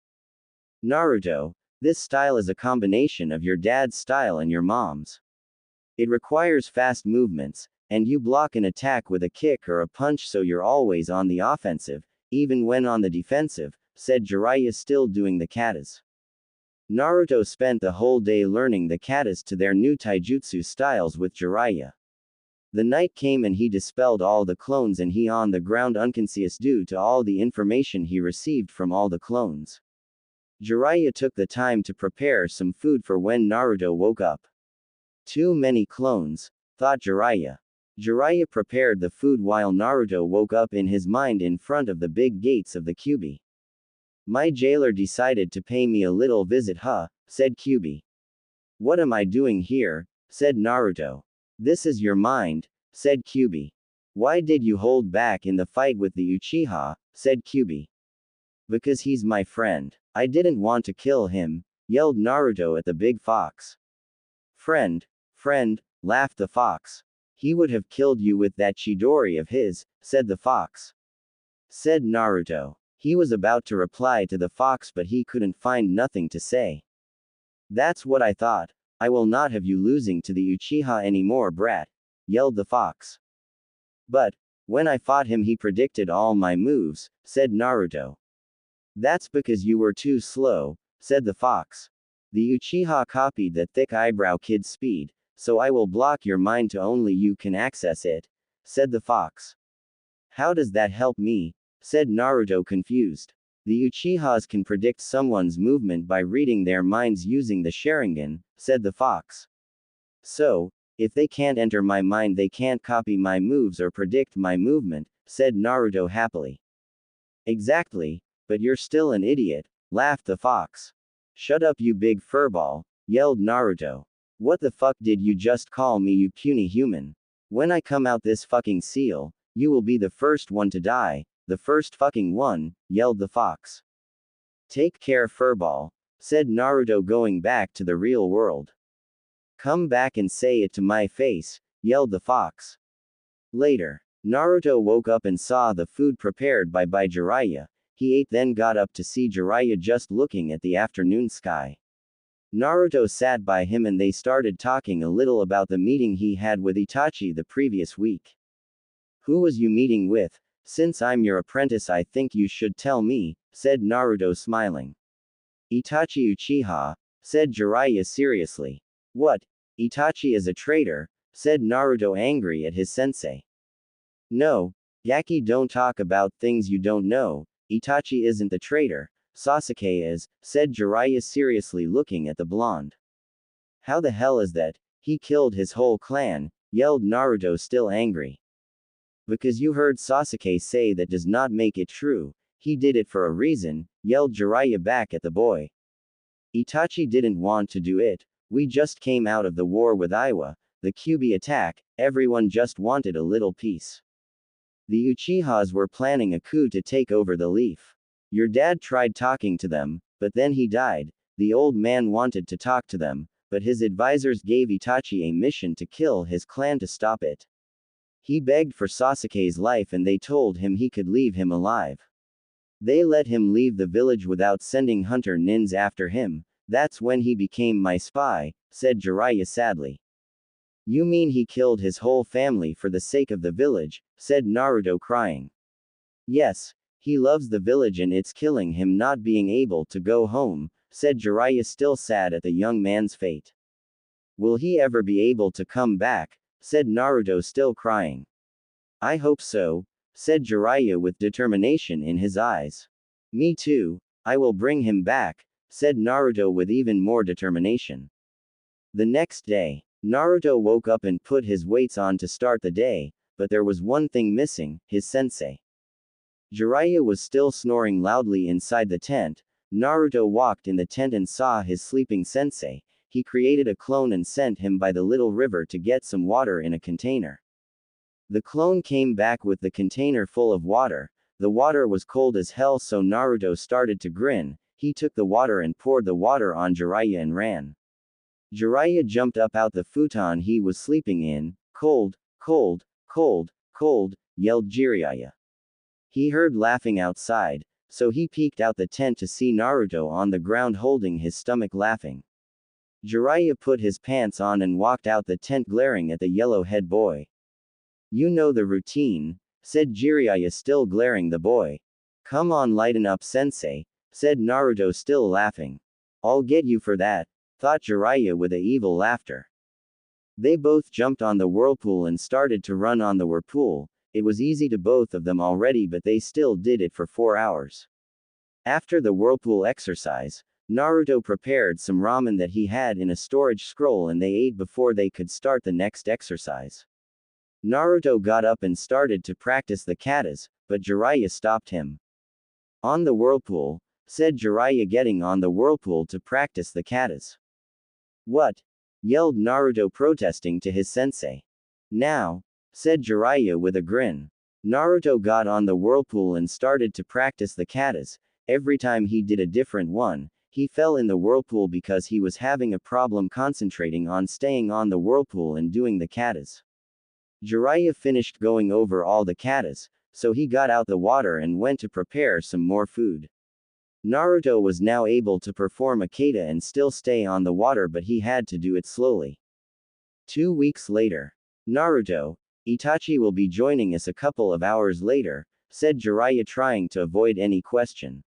"Naruto, this style is a combination of your dad's style and your mom's. It requires fast movements, and you block an attack with a kick or a punch, so you're always on the offensive, even when on the defensive," said Jiraiya, still doing the katas. Naruto spent the whole day learning the katas to their new taijutsu styles with Jiraiya. The night came and he dispelled all the clones and he on the ground unconscious due to all the information he received from all the clones. Jiraiya took the time to prepare some food for when Naruto woke up. Too many clones, thought Jiraiya. Jiraiya prepared the food while Naruto woke up in his mind in front of the big gates of the Kyuubi. "My jailer decided to pay me a little visit, huh?" said Kyuubi. "What am I doing here?" said Naruto. "This is your mind," said Kyuubi. "Why did you hold back in the fight with the Uchiha?" said Kyuubi. "Because he's my friend. I didn't want to kill him," yelled Naruto at the big fox. Friend, laughed the fox. "He would have killed you with that Chidori of his," said the fox. Said Naruto. He was about to reply to the fox but he couldn't find nothing to say. "That's what I thought. I will not have you losing to the Uchiha anymore, brat," yelled the fox. "But, when I fought him he predicted all my moves," said Naruto. "That's because you were too slow," said the fox. "The Uchiha copied the thick eyebrow kid's speed, so I will block your mind to only you can access it," said the fox. "How does that help me?" said Naruto, confused. "The Uchihas can predict someone's movement by reading their minds using the Sharingan," said the fox. "So, if they can't enter my mind they can't copy my moves or predict my movement," said Naruto happily. "Exactly, but you're still an idiot," laughed the fox. "Shut up, you big furball," yelled Naruto. "What the fuck did you just call me, you puny human? When I come out this fucking seal, you will be the first one to die, the first fucking one," yelled the fox. "Take care, furball," said Naruto, going back to the real world. "Come back and say it to my face," yelled the fox. Later, Naruto woke up and saw the food prepared by Jiraiya. He ate, then got up to see Jiraiya just looking at the afternoon sky. Naruto sat by him and they started talking a little about the meeting he had with Itachi the previous week. "Who was you meeting with? Since I'm your apprentice I think you should tell me," said Naruto, smiling. "Itachi Uchiha," said Jiraiya seriously. "What? Itachi is a traitor?" said Naruto, angry at his sensei. "No, Yaki, don't talk about things you don't know. Itachi isn't the traitor, Sasuke is," said Jiraiya seriously, looking at the blonde. "How the hell is that? He killed his whole clan," yelled Naruto, still angry. "Because you heard Sasuke say that does not make it true. He did it for a reason," yelled Jiraiya back at the boy. "Itachi didn't want to do it. We just came out of the war with Iwa, the Kyuubi attack," Everyone just wanted a little peace. The Uchihas were planning a coup to take over the leaf. Your dad tried talking to them, but then he died. The old man wanted to talk to them, but his advisors gave Itachi a mission to kill his clan to stop it. He begged for Sasuke's life and they told him he could leave him alive. They let him leave the village without sending hunter nins after him. That's when he became my spy, said Jiraiya sadly. You mean he killed his whole family for the sake of the village, said Naruto crying. Yes, he loves the village and it's killing him not being able to go home, said Jiraiya still sad at the young man's fate. Will he ever be able to come back, said Naruto still crying. I hope so, said Jiraiya with determination in his eyes. Me too, I will bring him back, said Naruto with even more determination. The next day, Naruto woke up and put his weights on to start the day, but there was one thing missing, his sensei. Jiraiya was still snoring loudly inside the tent. Naruto walked in the tent and saw his sleeping sensei. He created a clone and sent him by the little river to get some water in a container. The clone came back with the container full of water. The water was cold as hell, so Naruto started to grin. He took the water and poured the water on Jiraiya and ran. Jiraiya jumped up out the futon he was sleeping in. Cold, cold, cold, cold, yelled Jiraiya. He heard laughing outside, so he peeked out the tent to see Naruto on the ground holding his stomach laughing. Jiraiya put his pants on and walked out the tent glaring at the yellow-head boy. You know the routine, said Jiraiya still glaring the boy. Come on, lighten up sensei, said Naruto still laughing. I'll get you for that, thought Jiraiya with a evil laughter. They both jumped on the whirlpool and started to run on the whirlpool. It was easy to both of them already, but they still did it for 4 hours. After the whirlpool exercise, Naruto prepared some ramen that he had in a storage scroll and they ate before they could start the next exercise. Naruto got up and started to practice the katas, but Jiraiya stopped him. On the whirlpool, said Jiraiya, getting on the whirlpool to practice the katas. What? Yelled Naruto, protesting to his sensei. Now, said Jiraiya with a grin. Naruto got on the whirlpool and started to practice the katas. Every time he did a different one, he fell in the whirlpool because he was having a problem concentrating on staying on the whirlpool and doing the katas. Jiraiya finished going over all the katas, so he got out the water and went to prepare some more food. Naruto was now able to perform a kata and still stay on the water, but he had to do it slowly. 2 weeks later. Naruto, Itachi will be joining us a couple of hours later, said Jiraiya, trying to avoid any question.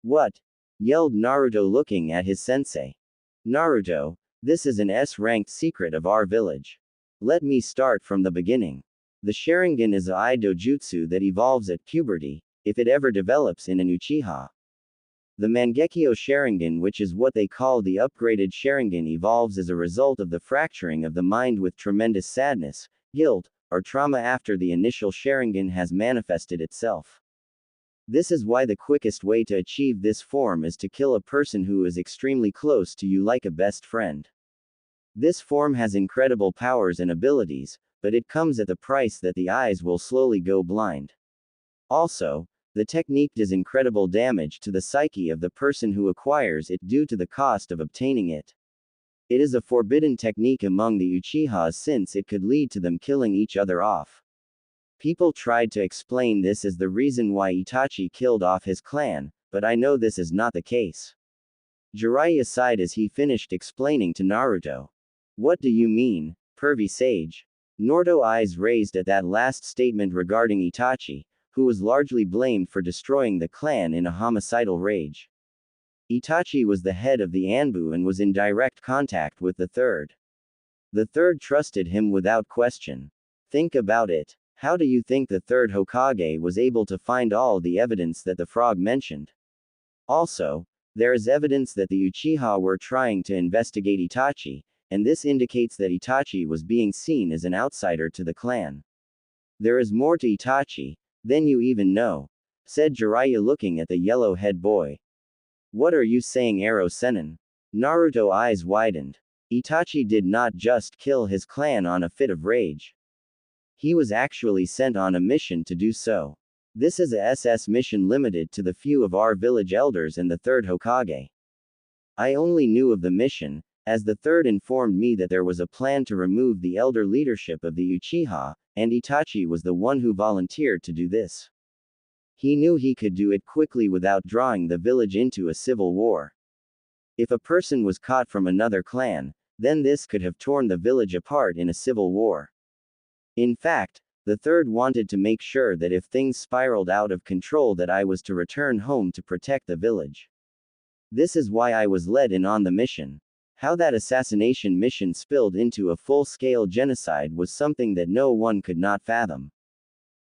What? Yelled Naruto, looking at his sensei. Naruto, this is an S-ranked secret of our village. Let me start from the beginning. The Sharingan is a Idojutsu that evolves at puberty, if it ever develops in an Uchiha. The Mangekyo Sharingan, which is what they call the upgraded Sharingan, evolves as a result of the fracturing of the mind with tremendous sadness, guilt, or trauma after the initial Sharingan has manifested itself. This is why the quickest way to achieve this form is to kill a person who is extremely close to you, like a best friend. This form has incredible powers and abilities, but it comes at the price that the eyes will slowly go blind. Also, the technique does incredible damage to the psyche of the person who acquires it due to the cost of obtaining it. It is a forbidden technique among the Uchihas since it could lead to them killing each other off. People tried to explain this as the reason why Itachi killed off his clan, but I know this is not the case. Jiraiya sighed as he finished explaining to Naruto. What do you mean, pervy sage? Naruto's eyes raised at that last statement regarding Itachi, who was largely blamed for destroying the clan in a homicidal rage. Itachi was the head of the Anbu and was in direct contact with the third. The third trusted him without question. Think about it. How do you think the third Hokage was able to find all the evidence that the frog mentioned? Also, there is evidence that the Uchiha were trying to investigate Itachi, and this indicates that Itachi was being seen as an outsider to the clan. There is more to Itachi than you even know, said Jiraiya, looking at the yellow-head boy. What are you saying, Aro Sennin? Naruto's eyes widened. Itachi did not just kill his clan on a fit of rage. He was actually sent on a mission to do so. This is a SS mission limited to the few of our village elders and the third Hokage. I only knew of the mission, as the third informed me that there was a plan to remove the elder leadership of the Uchiha, and Itachi was the one who volunteered to do this. He knew he could do it quickly without drawing the village into a civil war. If a person was caught from another clan, then this could have torn the village apart in a civil war. In fact, the third wanted to make sure that if things spiraled out of control that I was to return home to protect the village. This is why I was led in on the mission. How that assassination mission spilled into a full-scale genocide was something that no one could not fathom.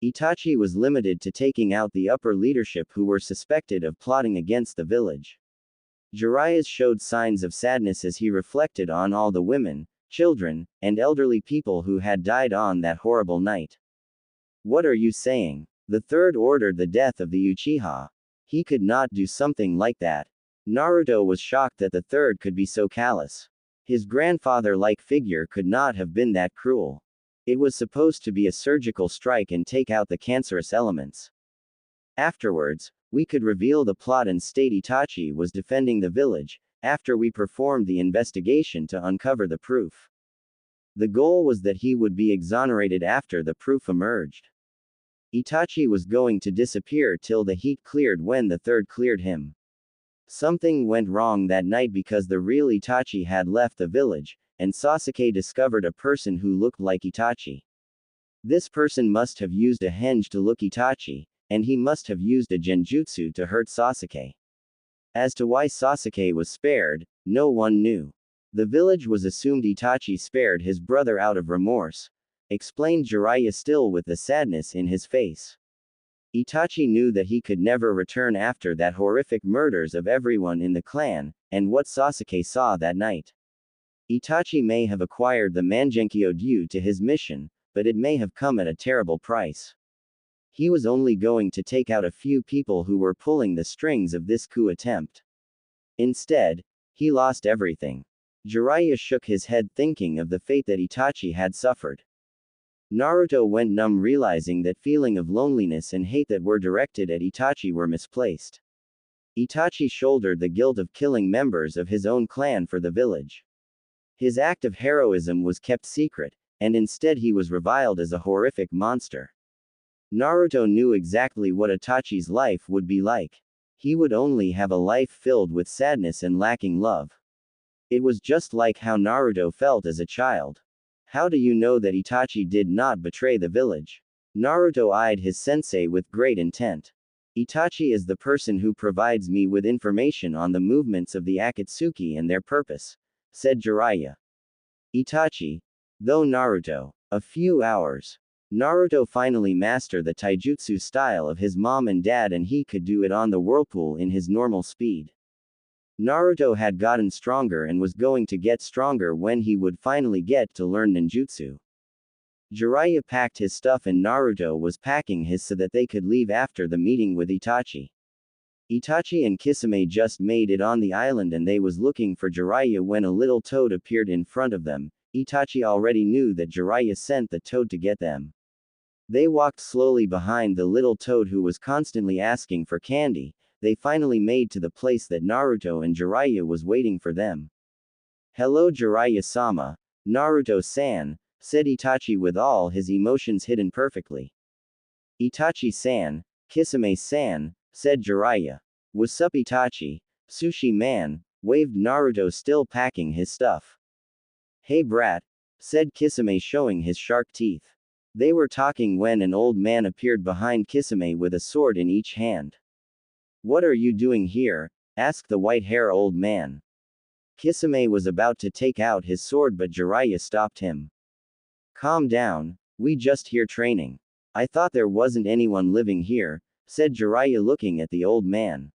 Itachi was limited to taking out the upper leadership who were suspected of plotting against the village. Jiraiya showed signs of sadness as he reflected on all the women, children, and elderly people who had died on that horrible night. What are you saying? The third ordered the death of the Uchiha. He could not do something like that. Naruto was shocked that the third could be so callous. His grandfather-like figure could not have been that cruel. It was supposed to be a surgical strike and take out the cancerous elements. Afterwards, we could reveal the plot and state Itachi was defending the village, after we performed the investigation to uncover the proof. The goal was that he would be exonerated after the proof emerged. Itachi was going to disappear till the heat cleared when the third cleared him. Something went wrong that night because the real Itachi had left the village, and Sasuke discovered a person who looked like Itachi. This person must have used a henge to look Itachi, and he must have used a genjutsu to hurt Sasuke. As to why Sasuke was spared, no one knew. The village was assumed Itachi spared his brother out of remorse, explained Jiraiya still with the sadness in his face. Itachi knew that he could never return after that horrific murders of everyone in the clan, and what Sasuke saw that night. Itachi may have acquired the Mangenkyo due to his mission, but it may have come at a terrible price. He was only going to take out a few people who were pulling the strings of this coup attempt. Instead, he lost everything. Jiraiya shook his head thinking of the fate that Itachi had suffered. Naruto went numb realizing that feeling of loneliness and hate that were directed at Itachi were misplaced. Itachi shouldered the guilt of killing members of his own clan for the village. His act of heroism was kept secret, and instead he was reviled as a horrific monster. Naruto knew exactly what Itachi's life would be like. He would only have a life filled with sadness and lacking love. It was just like how Naruto felt as a child. How do you know that Itachi did not betray the village? Naruto eyed his sensei with great intent. Itachi is the person who provides me with information on the movements of the Akatsuki and their purpose, said Jiraiya. Itachi. Though Naruto. A few hours. Naruto finally mastered the taijutsu style of his mom and dad and he could do it on the whirlpool in his normal speed. Naruto had gotten stronger and was going to get stronger when he would finally get to learn ninjutsu. Jiraiya packed his stuff and Naruto was packing his so that they could leave after the meeting with Itachi. Itachi and Kisame just made it on the island and they was looking for Jiraiya when a little toad appeared in front of them. Itachi already knew that Jiraiya sent the toad to get them. They walked slowly behind the little toad who was constantly asking for candy. They finally made to the place that Naruto and Jiraiya was waiting for them. Hello Jiraiya-sama, Naruto-san, said Itachi with all his emotions hidden perfectly. Itachi-san, Kisame-san, said Jiraiya. What's up Itachi? Sushi-man, waved Naruto still packing his stuff. Hey brat, said Kisame showing his sharp teeth. They were talking when an old man appeared behind Kisame with a sword in each hand. What are you doing here? Asked the white-hair old man. Kisame was about to take out his sword but Jiraiya stopped him. Calm down, we just here training. I thought there wasn't anyone living here, said Jiraiya looking at the old man.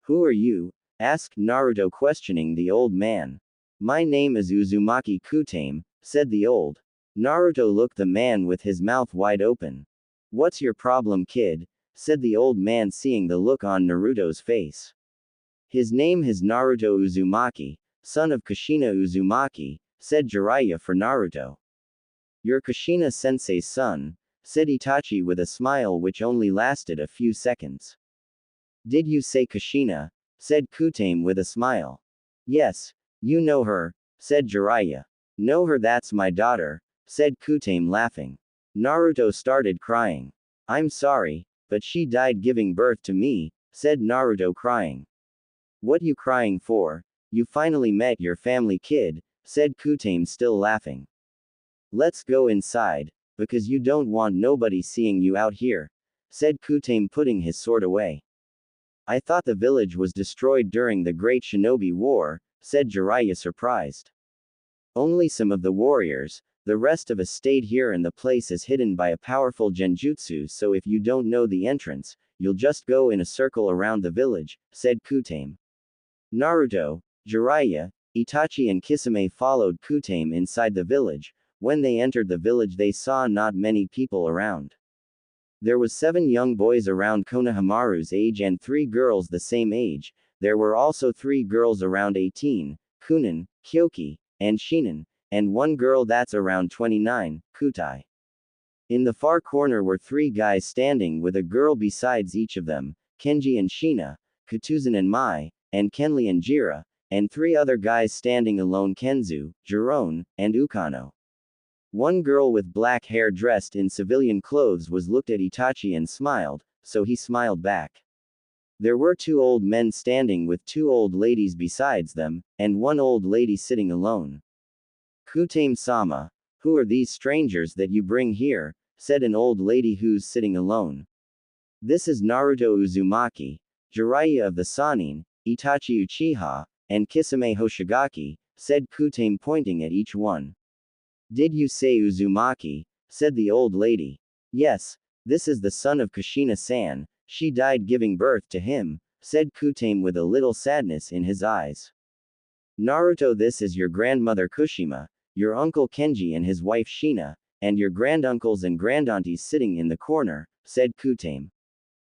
Who are you? Asked Naruto questioning the old man. My name is Uzumaki Kutame, said the old. Naruto looked the man with his mouth wide open. What's your problem kid? Said the old man seeing the look on Naruto's face. His name is Naruto Uzumaki, son of Kushina Uzumaki, said Jiraiya for Naruto. You're Kushina-sensei's son, said Itachi with a smile which only lasted a few seconds. Did you say Kushina? Said Kutame with a smile. Yes, you know her, said Jiraiya. Know her, that's my daughter, said Kutame laughing. Naruto started crying. I'm sorry, but she died giving birth to me, said Naruto crying. What you crying for? You finally met your family, kid, said Kutame still laughing. Let's go inside, because you don't want nobody seeing you out here, said Kutame putting his sword away. I thought the village was destroyed during the Great Shinobi War, said Jiraiya surprised. Only some of the warriors, the rest of us stayed here and the place is hidden by a powerful genjutsu, so if you don't know the entrance, you'll just go in a circle around the village, said Kutame. Naruto, Jiraiya, Itachi and Kisame followed Kutame inside the village. When they entered the village they saw not many people around. There was 7 young boys around Konohamaru's age and 3 girls the same age. There were also 3 girls around 18, Kunin, Kyoki, and Shinin, and 1 girl that's around 29, Kutai. In the far corner were 3 guys standing with a girl besides each of them, Kenji and Shina, Katuzan and Mai, and Kenli and Jira, and 3 other guys standing alone, Kenzu, Jiron, and Ukano. 1 girl with black hair dressed in civilian clothes was looked at Itachi and smiled, so he smiled back. There were 2 old men standing with 2 old ladies besides them, and 1 old lady sitting alone. Kutame-sama, who are these strangers that you bring here? Said an old lady who's sitting alone. This is Naruto Uzumaki, Jiraiya of the Sannin, Itachi Uchiha, and Kisame Hoshigaki, said Kutame pointing at each one. Did you say Uzumaki? Said the old lady. Yes, this is the son of Kushina-san, she died giving birth to him, said Kutame with a little sadness in his eyes. Naruto, this is your grandmother Kushima, your uncle Kenji and his wife Shina, and your granduncles and grandaunties sitting in the corner, said Kutame.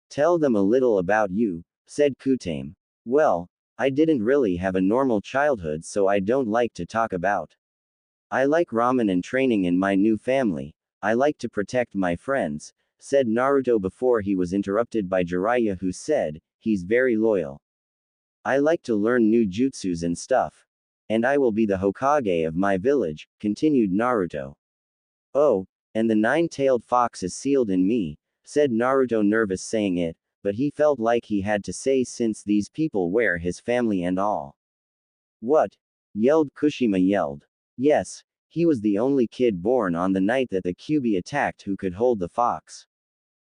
Tell them a little about you, said Kutame. Well, I didn't really have a normal childhood, so I don't like to talk about. I like ramen and training in my new family. I like to protect my friends, said Naruto before he was interrupted by Jiraiya, who said, he's very loyal. I like to learn new jutsus and stuff. And I will be the Hokage of my village, continued Naruto. Oh, and the 9-tailed fox is sealed in me, said Naruto, nervous saying it, but he felt like he had to say since these people were his family and all. What? Yelled Kushima yelled. Yes, he was the only kid born on the night that the Kyuubi attacked who could hold the fox.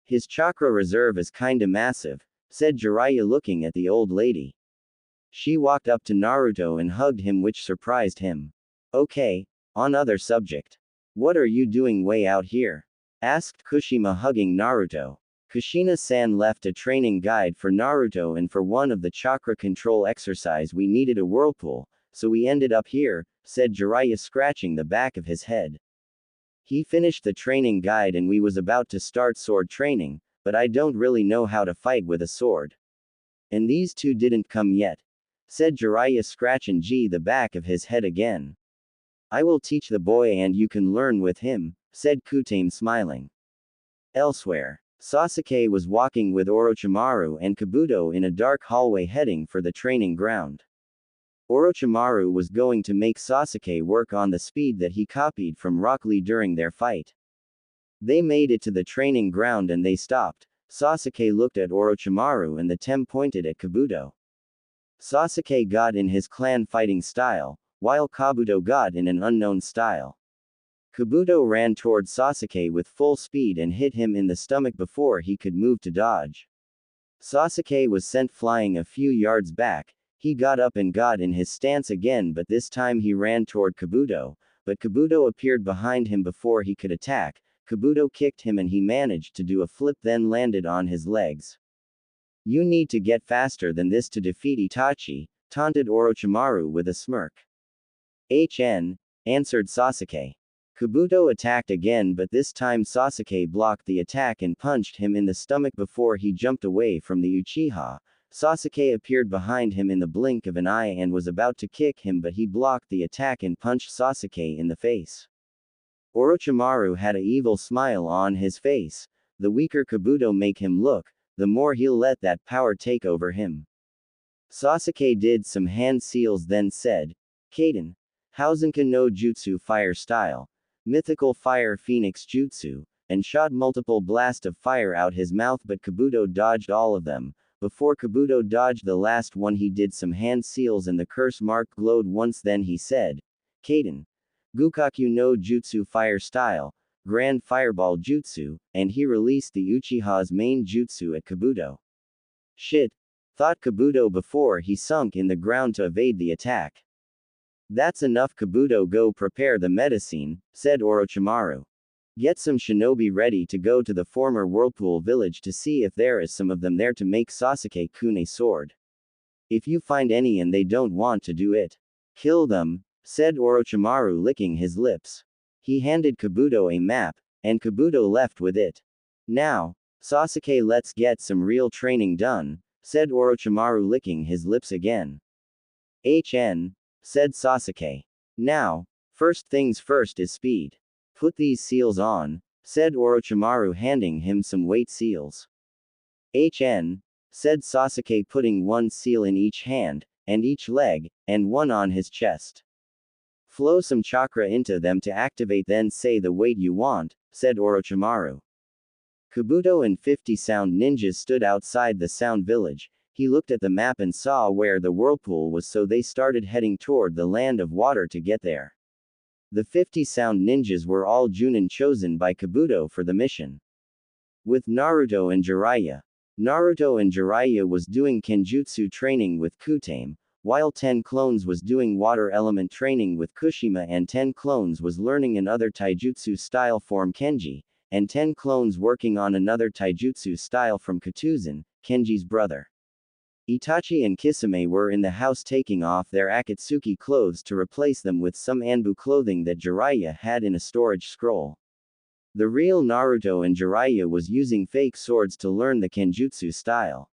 His chakra reserve is kinda massive, said Jiraiya looking at the old lady. She walked up to Naruto and hugged him, which surprised him. Okay, on other subject. What are you doing way out here? Asked Kushima, hugging Naruto. Kushina-san left a training guide for Naruto, and for one of the chakra control exercise we needed a whirlpool, so we ended up here, said Jiraiya, scratching the back of his head. He finished the training guide and we was about to start sword training, but I don't really know how to fight with a sword. And these 2 didn't come yet, said Jiraiya, scratching the back of his head again. I will teach the boy and you can learn with him, said Kutame smiling. Elsewhere, Sasuke was walking with Orochimaru and Kabuto in a dark hallway heading for the training ground. Orochimaru was going to make Sasuke work on the speed that he copied from Rock Lee during their fight. They made it to the training ground and they stopped. Sasuke looked at Orochimaru and the Tem pointed at Kabuto. Sasuke got in his clan fighting style, while Kabuto got in an unknown style. Kabuto ran toward Sasuke with full speed and hit him in the stomach before he could move to dodge. Sasuke was sent flying a few yards back. He got up and got in his stance again, but this time he ran toward Kabuto, but Kabuto appeared behind him before he could attack. Kabuto kicked him and he managed to do a flip, then landed on his legs. You need to get faster than this to defeat Itachi, taunted Orochimaru with a smirk. Answered Sasuke. Kabuto attacked again, but this time Sasuke blocked the attack and punched him in the stomach before he jumped away from the Uchiha. Sasuke appeared behind him in the blink of an eye and was about to kick him, but he blocked the attack and punched Sasuke in the face. Orochimaru had a evil smile on his face. The weaker Kabuto make him look, the more he'll let that power take over him. Sasuke did some hand seals then said, Kaden. Hausenka no Jutsu Fire Style. Mythical Fire Phoenix Jutsu, and shot multiple blasts of fire out his mouth, but Kabuto dodged all of them. Before Kabuto dodged the last one, he did some hand seals and the curse mark glowed once. Then he said, Kaden. Gukaku no Jutsu Fire Style, Grand Fireball Jutsu, and he released the Uchiha's main jutsu at Kabuto. Shit. Thought Kabuto before he sunk in the ground to evade the attack. That's enough, Kabuto, go prepare the medicine, said Orochimaru. Get some shinobi ready to go to the former Whirlpool village to see if there is some of them there to make Sasuke-kun a sword. If you find any and they don't want to do it, kill them, said Orochimaru, licking his lips. He handed Kabuto a map, and Kabuto left with it. Now, Sasuke, let's get some real training done, said Orochimaru, licking his lips again. Said Sasuke. Now, first things first is speed. Put these seals on, said Orochimaru, handing him some weight seals. Said Sasuke, putting one seal in each hand, and each leg, and one on his chest. Flow some chakra into them to activate, then say the weight you want, said Orochimaru. Kabuto and 50 sound ninjas stood outside the sound village. He looked at the map and saw where the whirlpool was, so they started heading toward the land of water to get there. The 50 sound ninjas were all Junin chosen by Kabuto for the mission. With Naruto and Jiraiya. Naruto and Jiraiya was doing Kenjutsu training with Kutame, while 10 clones was doing water element training with Kushima, and 10 clones was learning another taijutsu style form Kenji, and 10 clones working on another taijutsu style from Katuzan, Kenji's brother. Itachi and Kisame were in the house taking off their Akatsuki clothes to replace them with some Anbu clothing that Jiraiya had in a storage scroll. The real Naruto and Jiraiya was using fake swords to learn the Kenjutsu style.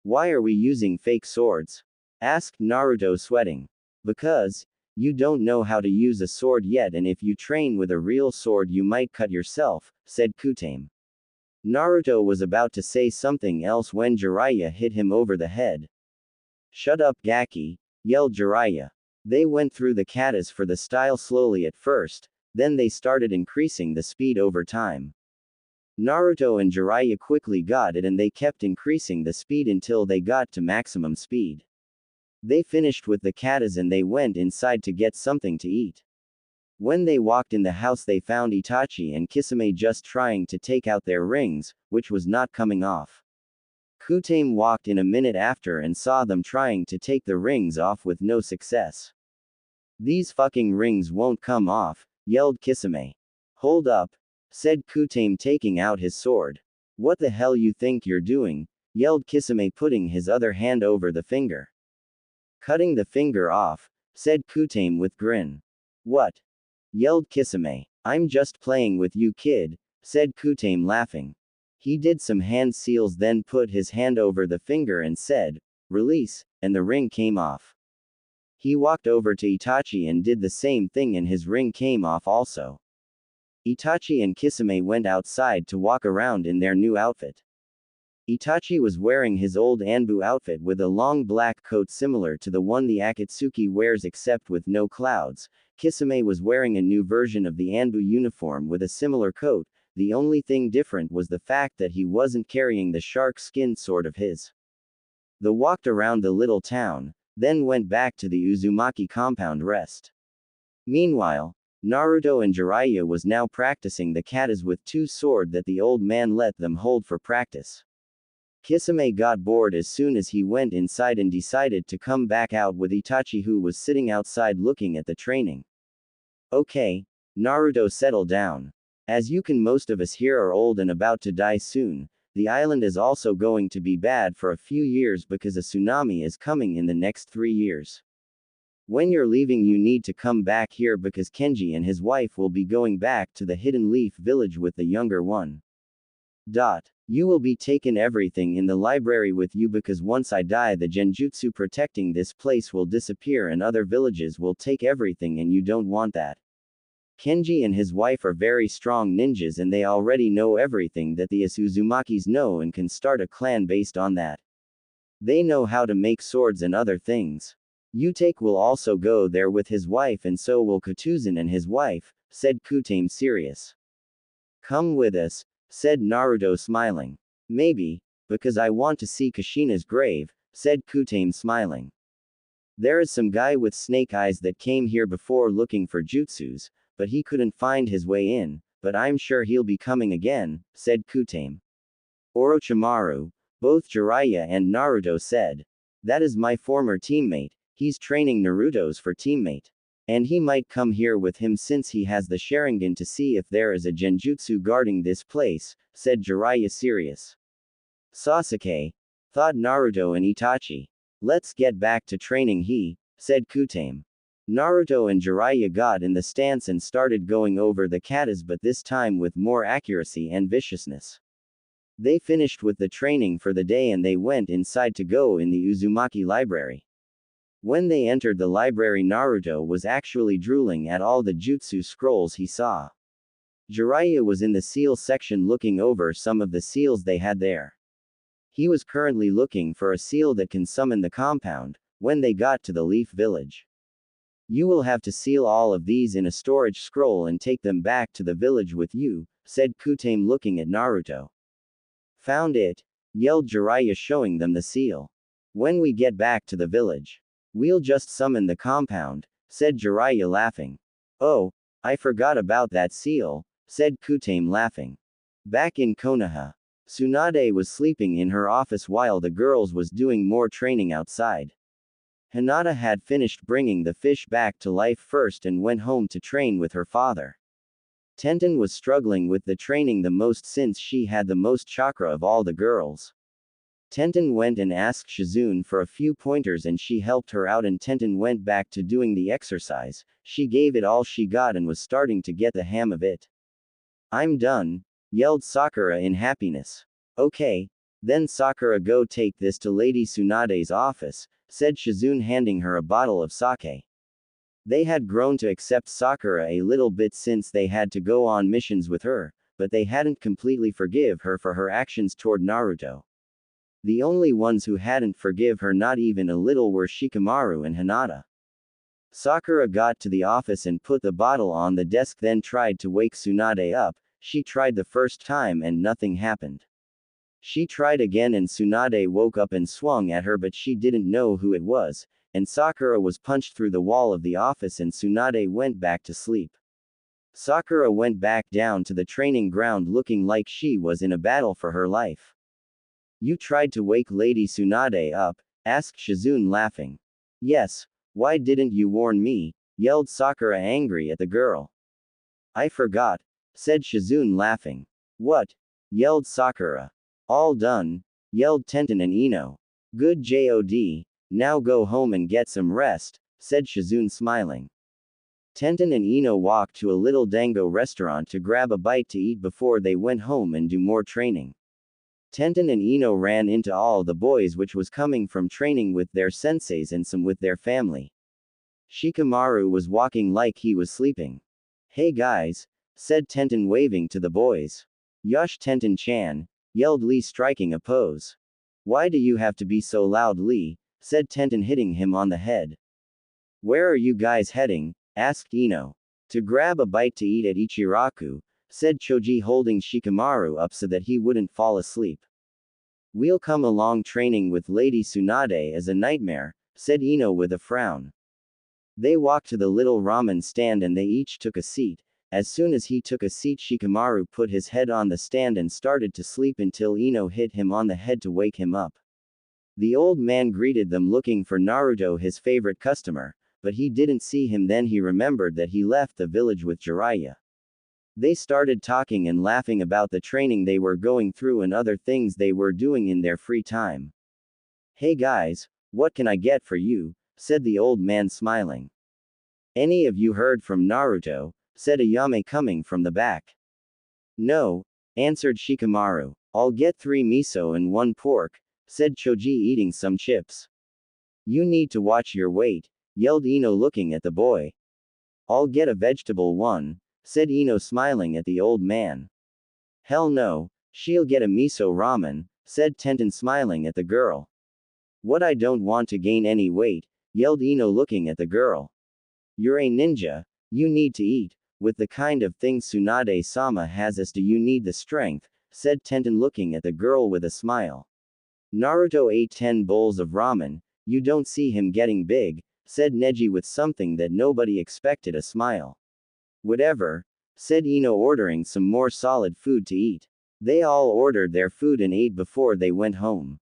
Why are we using fake swords? Asked Naruto, sweating. Because, you don't know how to use a sword yet, and if you train with a real sword you might cut yourself, said Kutame. Naruto was about to say something else when Jiraiya hit him over the head. Shut up, Gaki, yelled Jiraiya. They went through the katas for the style slowly at first, then they started increasing the speed over time. Naruto and Jiraiya quickly got it, and they kept increasing the speed until they got to maximum speed. They finished with the katas and they went inside to get something to eat. When they walked in the house, they found Itachi and Kisame just trying to take out their rings, which was not coming off. Kutame walked in a minute after and saw them trying to take the rings off with no success. These fucking rings won't come off, yelled Kisame. Hold up, said Kutame, taking out his sword. What the hell you think you're doing? Yelled Kisame, putting his other hand over the finger. Cutting the finger off, said Kutame with grin. What? Yelled Kisame. I'm just playing with you, kid, said Kutame, laughing. He did some hand seals, then put his hand over the finger and said, release, and the ring came off. He walked over to Itachi and did the same thing, and his ring came off also. Itachi and Kisame went outside to walk around in their new outfit. Itachi was wearing his old Anbu outfit with a long black coat similar to the one the Akatsuki wears except with no clouds. Kisame was wearing a new version of the Anbu uniform with a similar coat. The only thing different was the fact that he wasn't carrying the shark skin sword of his. They walked around the little town, then went back to the Uzumaki compound rest. Meanwhile, Naruto and Jiraiya was now practicing the katas with two swords that the old man let them hold for practice. Kisame got bored as soon as he went inside and decided to come back out with Itachi, who was sitting outside looking at the training. Okay, Naruto, settle down. As you can, most of us here are old and about to die soon. The island is also going to be bad for a few years because a tsunami is coming in the next 3 years. When you're leaving, you need to come back here because Kenji and his wife will be going back to the Hidden Leaf village with the younger one. You will be taken everything in the library with you because once I die the genjutsu protecting this place will disappear and other villages will take everything and you don't want that. Kenji and his wife are very strong ninjas and they already know everything that the Uzumakis know and can start a clan based on that. They know how to make swords and other things. Utake will also go there with his wife and so will Kutuzan and his wife, said Kutame serious. Come with us, said Naruto smiling. Maybe, because I want to see Kushina's grave, said Kutame smiling. There is some guy with snake eyes that came here before looking for jutsus, but he couldn't find his way in, but I'm sure he'll be coming again, said Kutame. Orochimaru, both Jiraiya and Naruto said. That is my former teammate, he's training Naruto's for teammate. And he might come here with him since he has the Sharingan to see if there is a genjutsu guarding this place, said Jiraiya serious. Sasuke, thought Naruto and Itachi. Let's get back to training said Kutame. Naruto and Jiraiya got in the stance and started going over the katas but this time with more accuracy and viciousness. They finished with the training for the day and they went inside to go in the Uzumaki library. When they entered the library Naruto was actually drooling at all the jutsu scrolls he saw. Jiraiya was in the seal section looking over some of the seals they had there. He was currently looking for a seal that can summon the compound, when they got to the Leaf Village. You will have to seal all of these in a storage scroll and take them back to the village with you, said Kutame looking at Naruto. Found it, yelled Jiraiya showing them the seal. When we get back to the village, we'll just summon the compound, said Jiraiya laughing. Oh, I forgot about that seal, said Kutame laughing. Back in Konoha, Tsunade was sleeping in her office while the girls was doing more training outside. Hinata had finished bringing the fish back to life first and went home to train with her father. Tenten was struggling with the training the most since she had the most chakra of all the girls. Tenten went and asked Shizune for a few pointers and she helped her out and Tenten went back to doing the exercise. She gave it all she got and was starting to get the hang of it. I'm done, yelled Sakura in happiness. Okay, then Sakura go take this to Lady Tsunade's office, said Shizune handing her a bottle of sake. They had grown to accept Sakura a little bit since they had to go on missions with her, but they hadn't completely forgive her for her actions toward Naruto. The only ones who hadn't forgive her not even a little were Shikamaru and Hinata. Sakura got to the office and put the bottle on the desk then tried to wake Tsunade up. She tried the first time and nothing happened. She tried again and Tsunade woke up and swung at her but she didn't know who it was, and Sakura was punched through the wall of the office and Tsunade went back to sleep. Sakura went back down to the training ground looking like she was in a battle for her life. You tried to wake Lady Tsunade up? Asked Shizune laughing. Yes, why didn't you warn me? Yelled Sakura angry at the girl. I forgot, said Shizune laughing. What? Yelled Sakura. All done, yelled Tenten and Ino. Good job, now go home and get some rest, said Shizune smiling. Tenten and Ino walked to a little dango restaurant to grab a bite to eat before they went home and do more training. Tenten and Ino ran into all the boys which was coming from training with their senseis and some with their family. Shikamaru was walking like he was sleeping. Hey guys, said Tenten waving to the boys. Yosh Tenten-chan, yelled Lee striking a pose. Why do you have to be so loud Lee? Said Tenten hitting him on the head. Where are you guys heading? Asked Ino. To grab a bite to eat at Ichiraku, said Choji holding Shikamaru up so that he wouldn't fall asleep. We'll come along training with Lady Tsunade as a nightmare, said Ino with a frown. They walked to the little ramen stand and they each took a seat. As soon as he took a seat Shikamaru put his head on the stand and started to sleep until Ino hit him on the head to wake him up. The old man greeted them looking for Naruto his favorite customer, but he didn't see him then he remembered that he left the village with Jiraiya. They started talking and laughing about the training they were going through and other things they were doing in their free time. Hey guys, what can I get for you? Said the old man smiling. Any of you heard from Naruto? Said Ayame coming from the back. No, answered Shikamaru. I'll get 3 miso and 1 pork, said Choji eating some chips. You need to watch your weight, yelled Ino looking at the boy. I'll get a vegetable one, said Ino smiling at the old man. Hell no, she'll get a miso ramen, said Tenten smiling at the girl. What, I don't want to gain any weight, yelled Ino looking at the girl. You're a ninja, you need to eat, with the kind of things Tsunade-sama has, as do you need the strength, said Tenten looking at the girl with a smile. Naruto ate 10 bowls of ramen, you don't see him getting big, said Neji with something that nobody expected, a smile. Whatever, said Ino ordering some more solid food to eat. They all ordered their food and ate before they went home.